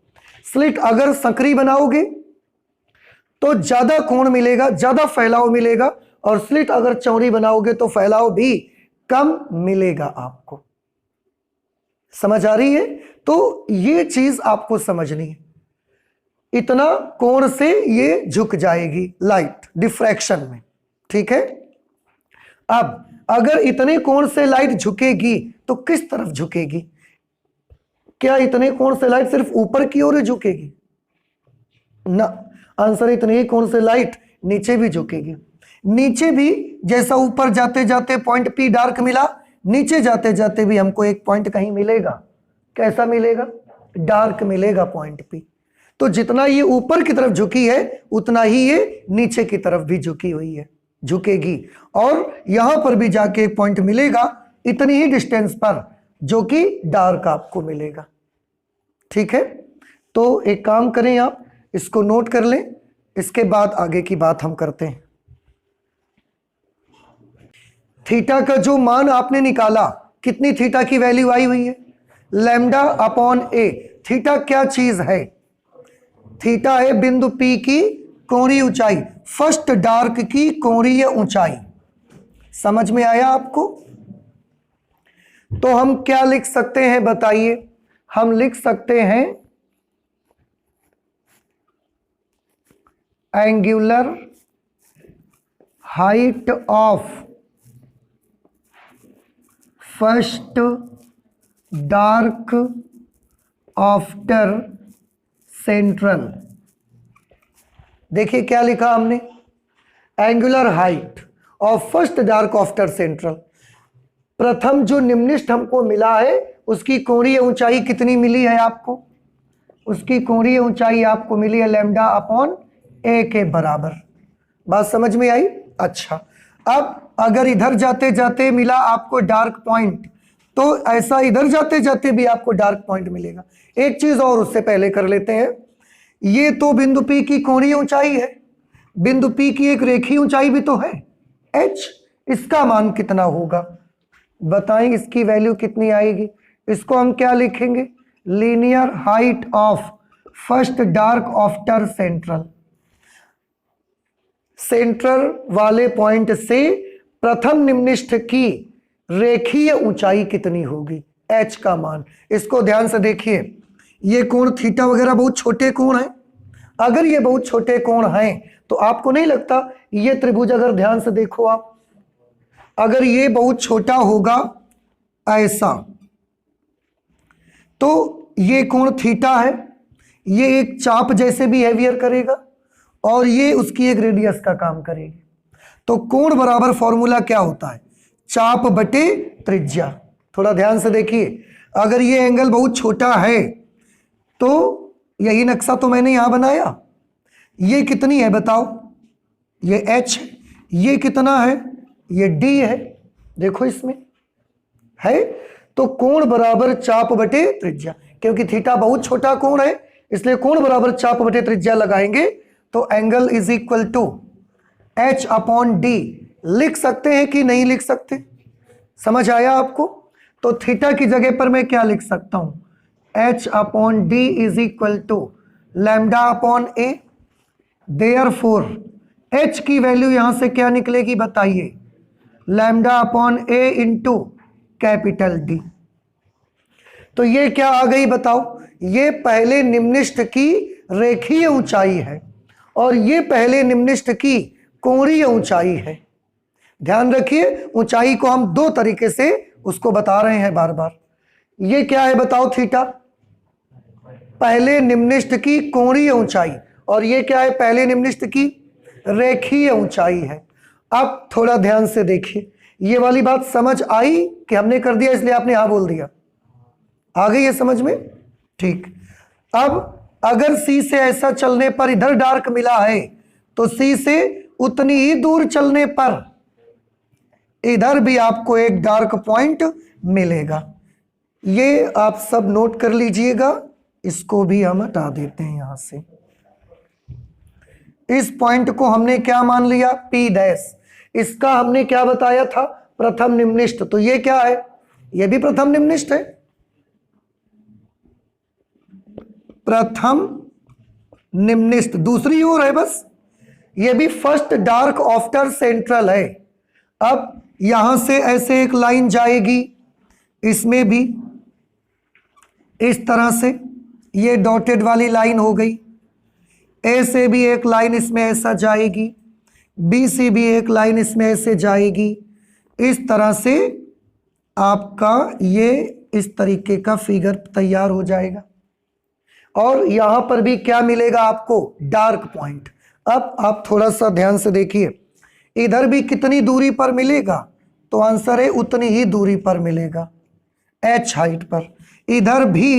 स्लिट अगर सकरी बनाओगे तो ज्यादा कोण मिलेगा, ज्यादा फैलाव मिलेगा, और स्लिट अगर चौड़ी बनाओगे तो फैलाव भी कम मिलेगा आपको। समझ आ रही है? तो ये चीज आपको समझनी है। इतना कोण से ये झुक जाएगी लाइट डिफ्रैक्शन में, ठीक है? अब अगर इतने कोण से लाइट झुकेगी तो किस तरफ झुकेगी? क्या इतने कोण से लाइट सिर्फ ऊपर की ओर झुकेगी? ना, आंसर इतने ही कोण से लाइट नीचे भी झुकेगी। नीचे भी जैसा ऊपर जाते जाते पॉइंट पी डार्क मिला, नीचे जाते जाते भी हमको एक पॉइंट कहीं मिलेगा। कैसा मिलेगा? डार्क मिलेगा पॉइंट पी। तो जितना ये ऊपर की तरफ झुकी है उतना ही ये नीचे की तरफ भी झुकी हुई है, झुकेगी। और यहां पर भी जाके एक पॉइंट मिलेगा इतनी ही डिस्टेंस पर, जो कि डार्क आपको मिलेगा। ठीक है? तो एक काम करें, आप इसको नोट कर लें, इसके बाद आगे की बात हम करते हैं। थीटा का जो मान आपने निकाला, कितनी थीटा की वैल्यू आई हुई है? लैम्डा अपॉन ए। थीटा क्या चीज है? थीटा है बिंदु P की कोणीय ऊंचाई, फर्स्ट डार्क की कोणीय ऊंचाई। समझ में आया आपको? तो हम क्या लिख सकते हैं बताइए? हम लिख सकते हैं angular height of first dark after central. देखिए क्या लिखा हमने, angular height of first dark after central. प्रथम जो निम्निष्ठ हमको मिला है उसकी कोणीय ऊंचाई कितनी मिली है आपको? उसकी कोणीय ऊंचाई आपको मिली है लैम्डा अपॉन ए के बराबर। बात समझ में आई? अच्छा, अब अगर इधर जाते जाते मिला आपको डार्क पॉइंट, तो ऐसा इधर जाते जाते भी आपको डार्क पॉइंट मिलेगा। एक चीज और उससे पहले कर लेते हैं, ये तो बिंदु P की कोणीय ऊंचाई है, बिंदु P की एक रेखीय ऊंचाई भी तो है h। इसका मान कितना होगा बताएं? इसकी वैल्यू कितनी आएगी? इसको हम क्या लिखेंगे? Linear height of first dark after central. Central वाले पॉइंट से प्रथम निम्निष्ठ की रेखीय ऊंचाई कितनी होगी? h का मान। इसको ध्यान से देखिए, ये कोण थीटा वगैरह बहुत छोटे कोण हैं। अगर ये बहुत छोटे कोण हैं तो आपको नहीं लगता ये त्रिभुज, अगर ध्यान से देखो आप, अगर ये बहुत छोटा होगा ऐसा, तो ये कोण थीटा है, ये एक चाप जैसे बिहेवियर करेगा और ये उसकी एक रेडियस का काम करेगी। तो कोण बराबर फॉर्मूला क्या होता है? चाप बटे त्रिज्या। थोड़ा ध्यान से देखिए, अगर ये एंगल बहुत छोटा है तो यही नक्शा तो मैंने यहां बनाया, ये कितनी है बताओ? ये h है, ये कितना है? ये d है। देखो इसमें है, तो कोण बराबर चाप बटे त्रिज्या। क्योंकि थीटा बहुत छोटा कोण है इसलिए कोण बराबर चाप बटे त्रिज्या लगाएंगे तो angle is equal to h upon d। लिख सकते हैं कि नहीं लिख सकते? समझ आया आपको? तो थीटा की जगह पर मैं क्या लिख सकता हूं? h upon d is equal to lambda upon a. Therefore h की वैल्यू यहां से क्या निकलेगी बताइए? Lambda upon a into capital D. तो ये क्या आ गई बताओ? ये पहले निम्निष्ठ की रेखीय ऊंचाई है और ये पहले निम्निष्ठ की कोणीय ऊंचाई है। ध्यान रखिए, ऊंचाई को हम दो तरीके से उसको बता रहे हैं बार बार। ये क्या है बताओ? थीटा पहले निम्निष्ठ की कोणीय ऊंचाई, और ये क्या है? पहले निम्निष्ठ की रेखीय ऊंचाई है। अब थोड़ा ध्यान से देखिए, ये वाली बात समझ आई कि हमने कर दिया इसलिए आपने हाँ बोल दिया? आ गई है समझ में? ठीक। अब अगर C से ऐसा चलने पर इधर डार्क मिला है तो C से उतनी ही दूर चलने पर इधर भी आपको एक डार्क पॉइंट मिलेगा। ये आप सब नोट कर लीजिएगा, इसको भी हम हटा देते हैं यहां से। इस पॉइंट को हमने क्या मान लिया? P dash. इसका हमने क्या बताया था? प्रथम निम्निष्ठ। तो ये क्या है? ये भी प्रथम निम्निष्ठ है, प्रथम निम्निष्ठ दूसरी ओर है बस। ये भी फर्स्ट डार्क आफ्टर सेंट्रल है। अब यहां से ऐसे एक लाइन जाएगी, इसमें भी इस तरह से, ये डॉटेड वाली लाइन हो गई। ए से भी एक लाइन इसमें ऐसा जाएगी, बी से भी एक लाइन इसमें ऐसे जाएगी। इस तरह से आपका ये इस तरीके का फिगर तैयार हो जाएगा और यहां पर भी क्या मिलेगा आपको? Dark point. अब आप थोड़ा सा ध्यान से देखिए, इधर भी कितनी दूरी पर मिलेगा? तो आंसर है उतनी ही दूरी पर मिलेगा, h हाइट पर। इधर भी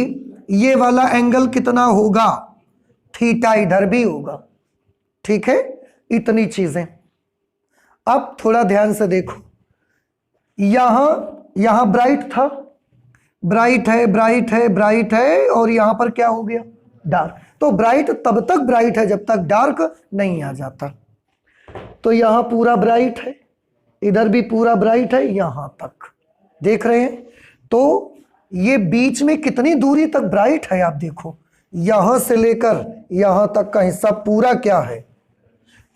ये वाला एंगल कितना होगा? थीटा इधर भी होगा। ठीक है, इतनी चीजें। अब थोड़ा ध्यान से देखो, यहां ब्राइट था, ब्राइट है, ब्राइट है, ब्राइट है, और यहां पर क्या हो गया? डार्क। तो ब्राइट तब तक ब्राइट है जब तक डार्क नहीं आ जाता। तो यहां पूरा ब्राइट है, इधर भी पूरा ब्राइट है, यहां तक। देख रहे हैं? तो ये बीच में कितनी दूरी तक ब्राइट है, आप देखो यहां से लेकर यहां तक का हिस्सा पूरा क्या है।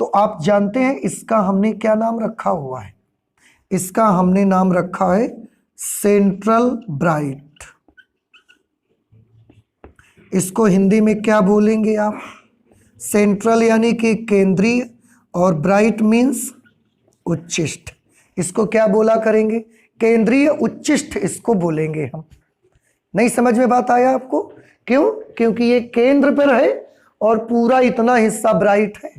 तो आप जानते हैं इसका हमने क्या नाम रखा हुआ है, इसका हमने नाम रखा है सेंट्रल ब्राइट। इसको हिंदी में क्या बोलेंगे आप, सेंट्रल यानी कि केंद्रीय, और ब्राइट मीन्स उच्चिष्ट। इसको क्या बोला करेंगे, केंद्रीय उच्चिष्ट इसको बोलेंगे हम। नहीं समझ में बात आया आपको, क्यों, क्योंकि ये केंद्र पर है और पूरा इतना हिस्सा ब्राइट है।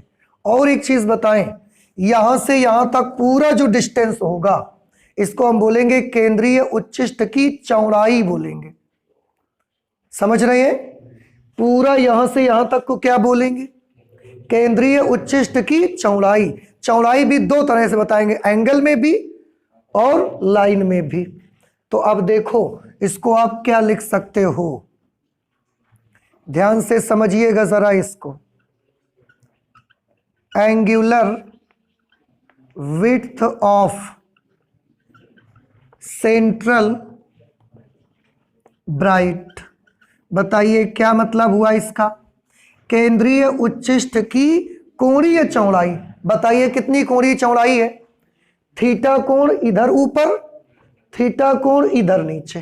और एक चीज बताएं, यहां से यहां तक पूरा जो डिस्टेंस होगा इसको हम बोलेंगे केंद्रीय उच्चिष्ट की चौड़ाई बोलेंगे। समझ रहे हैं, पूरा यहां से यहां तक को क्या बोलेंगे, केंद्रीय उच्चिष्ट की चौड़ाई। चौड़ाई भी दो तरह से बताएंगे, एंगल में भी और लाइन में भी। तो अब देखो इसको आप क्या लिख सकते हो, ध्यान से समझिएगा जरा इसको। Angular width of central bright, बताइए क्या मतलब हुआ इसका, केंद्रीय उच्चिष्ट की कोणीय चौड़ाई। बताइए कितनी कोणीय चौड़ाई है, थीटा कोण इधर ऊपर, थीटा कोण इधर नीचे,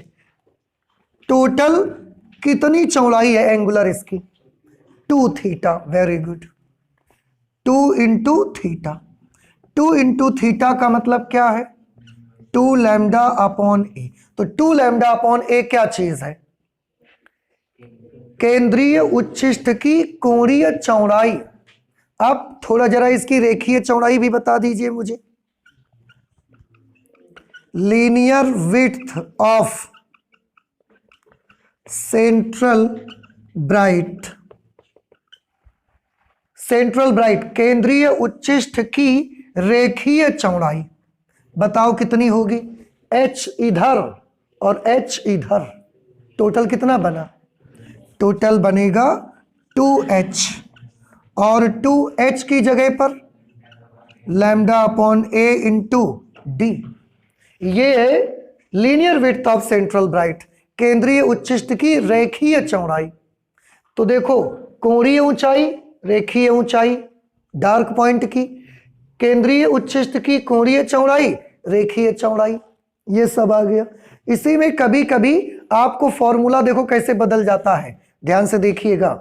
टोटल कितनी चौड़ाई है एंगुलर इसकी, 2 theta. Very good, 2 into theta. 2 into theta का मतलब क्या है, 2 लैम्डा अपॉन ए। तो 2 लैम्डा अपॉन ए क्या चीज है, केंद्रीय उच्चिष्ट की कोणीय चौड़ाई। अब थोड़ा जरा इसकी रेखीय चौड़ाई भी बता दीजिए मुझे, linear width of central bright. Central bright केंद्रीय उच्चिष्ट की रेखीय चौड़ाई बताओ कितनी होगी, h इधर और h इधर, टोटल कितना बना, टोटल बनेगा 2h, और 2h की जगह पर lambda upon a into D. ये है linear width of central bright, केंद्रीय उच्चिष्ट की रेखीय चौड़ाई। तो देखो कोणीय ऊंचाई, रेखीय ऊंचाई डार्क पॉइंट की, केंद्रीय उच्चिष्ट की कोणीय चौड़ाई, रेखीय चौड़ाई, ये सब आ गया। इसी में कभी कभी आपको फॉर्मूला देखो कैसे बदल जाता है, ध्यान से देखिएगा।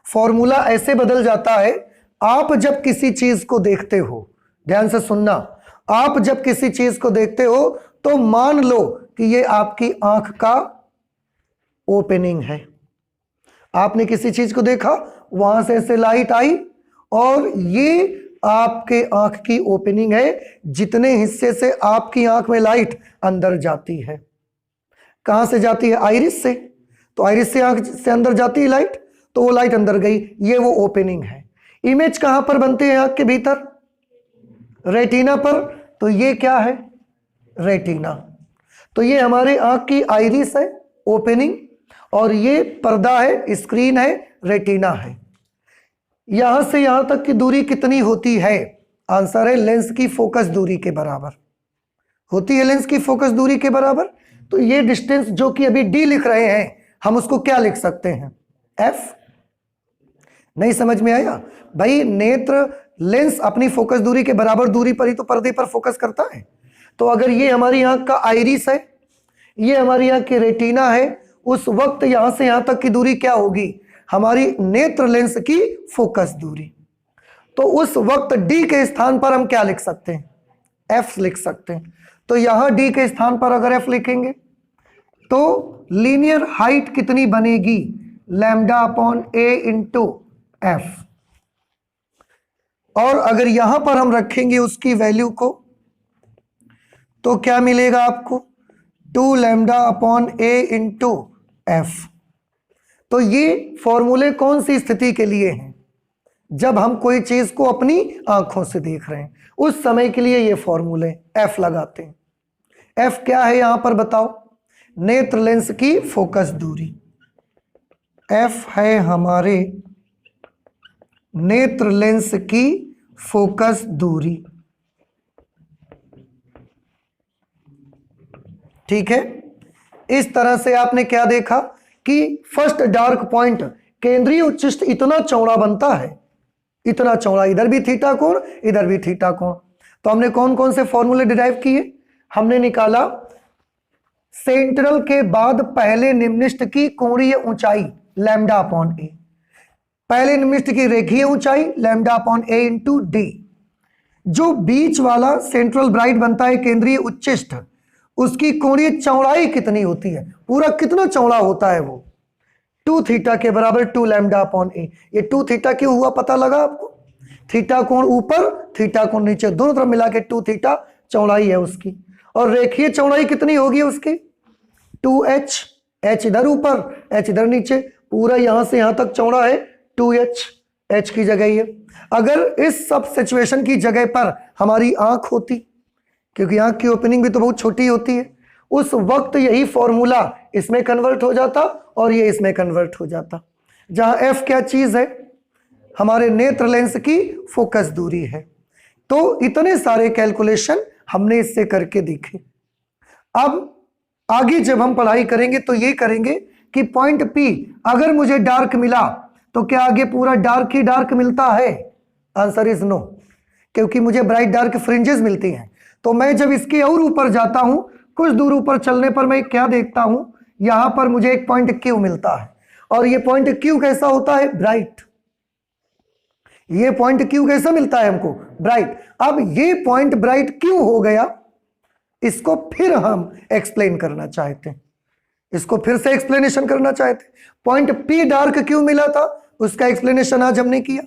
फॉर्मूला ऐसे बदल जाता है, आप जब किसी चीज को देखते हो, ध्यान से सुनना, आप जब किसी चीज को देखते हो तो मान लो कि ये आपकी आंख का ओपनिंग है। आपने किसी चीज को देखा, वहां से ऐसे लाइट आई और ये आपके आंख की ओपनिंग है, जितने हिस्से से आपकी आंख में लाइट अंदर जाती है। कहां से जाती है, आइरिस से। तो आइरिस से आंख से अंदर जाती है लाइट, तो वो लाइट अंदर गई, ये वो ओपनिंग है। इमेज कहां पर बनती है आंख के भीतर, रेटिना पर। तो ये क्या है, रेटिना। तो ये हमारे आंख की आइरिस है, ओपनिंग, और ये पर्दा है, स्क्रीन है, रेटिना है। यहां से यहां तक की दूरी कितनी होती है, आंसर है लेंस की फोकस दूरी के बराबर होती है, लेंस की फोकस दूरी के बराबर। तो ये डिस्टेंस जो कि अभी डी लिख रहे हैं, हम उसको क्या लिख सकते हैं, एफ। नहीं समझ में आया भाई, नेत्र लेंस अपनी फोकस दूरी के बराबर दूरी पर ही तो पर्दे पर फोकस करता है। तो अगर ये हमारी आंख का आइरिस है, ये हमारी आंख की रेटिना है, उस वक्त यहां से यहां तक की दूरी क्या होगी, हमारी नेत्र लेंस की फोकस दूरी। तो उस वक्त डी के स्थान पर हम क्या लिख सकते हैं, एफ लिख सकते हैं। तो यहां डी के स्थान पर अगर एफ लिखेंगे तो लीनियर हाइट कितनी बनेगी, lambda upon a into F. और अगर यहां पर हम रखेंगे उसकी वैल्यू को, तो क्या मिलेगा आपको, 2 lambda upon a into F. तो ये फॉर्मूले कौन सी स्थिति के लिए हैं, जब हम कोई चीज को अपनी आंखों से देख रहे हैं, उस समय के लिए ये फॉर्मूले एफ लगाते हैं। एफ क्या है यहां पर बताओ, नेत्र लेंस की फोकस दूरी। एफ है हमारे नेत्र लेंस की फोकस दूरी, ठीक है। इस तरह से आपने क्या देखा कि फर्स्ट डार्क पॉइंट केंद्रीय उच्चिष्ट इतना चौड़ा बनता है, इतना चौड़ा, इधर भी थीटा कोण, इधर भी थीटा कोण। तो हमने कौन कौन से फॉर्मूले डिराइव किए? हमने निकाला सेंट्रल के बाद पहले निम्निष्ठ की कोणीय ऊंचाई लैम्डा अपॉन ए, पहले निम्निष्ठ की रेखीय ऊंचाई lambda upon a into D, जो बीच वाला सेंट्रल ब्राइट बनता है केंद्रीय उच्चिष्ट, उसकी कोणीय चौड़ाई कितनी होती है, पूरा कितना चौड़ा होता है वो, 2 थीटा के बराबर 2 लैम्डा अपॉन ए। ये 2 थीटा क्यों हुआ पता लगा आपको? थीटा कोण ऊपर, थीटा कोण नीचे, दोनों तरफ मिला के 2 थीटा चौड़ाई है उसकी। और रेखीय चौड़ाई कितनी होगी उसकी? 2h, h इधर ऊपर, h इधर नीचे, पूरा यहां से यहां तक चौड़ा है 2h, h की जगह है। अगर इस सब सिचुएशन की जगह पर हमारी आंख होती, क्योंकि आंख की ओपनिंग भी तो बहुत छोटी होती है, उस वक्त यही फॉर्मूला इसमें कन्वर्ट हो जाता और ये इसमें कन्वर्ट हो जाता, जहां f क्या चीज है? हमारे नेत्र लेंस की फोकस दूरी है। तो इतने सारे कैलकुलेशन हमने इससे करके देखे। अब आगे जब हम पढ़ाई करेंगे तो ये करेंगे कि पॉइंट P अगर मुझे डार्क मिला तो क्या आगे पूरा डार्क ही डार्क मिलता है? आंसर इज नो, क्योंकि मुझे ब्राइट डार्क फ्रिंजेस मिलती हैं। तो मैं जब इसके और ऊपर जाता हूं, कुछ दूर ऊपर चलने पर मैं क्या देखता हूं, यहां पर मुझे एक पॉइंट Q मिलता है, और ये पॉइंट Q कैसा होता है? ब्राइट। ये पॉइंट Q कैसा मिलता है हमको? ब्राइट। अब ये पॉइंट ब्राइट क्यों हो गया, इसको फिर हम एक्सप्लेन करना चाहते हैं, इसको फिर से एक्सप्लेनेशन करना चाहते हैं। पॉइंट P डार्क क्यों मिला था, उसका एक्सप्लेनेशन आज हमने किया।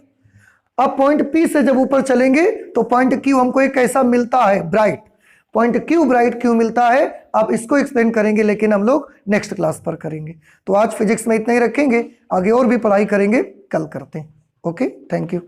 अब पॉइंट P से जब ऊपर चलेंगे तो पॉइंट Q हमको एक कैसा मिलता है? ब्राइट। पॉइंट Q ब्राइट क्यों मिलता है, अब इसको एक्सप्लेन करेंगे, लेकिन हम लोग नेक्स्ट क्लास पर करेंगे। तो आज फिजिक्स में इतना ही रखेंगे, आगे और भी पढ़ाई करेंगे, कल करते हैं। Okay, thank you.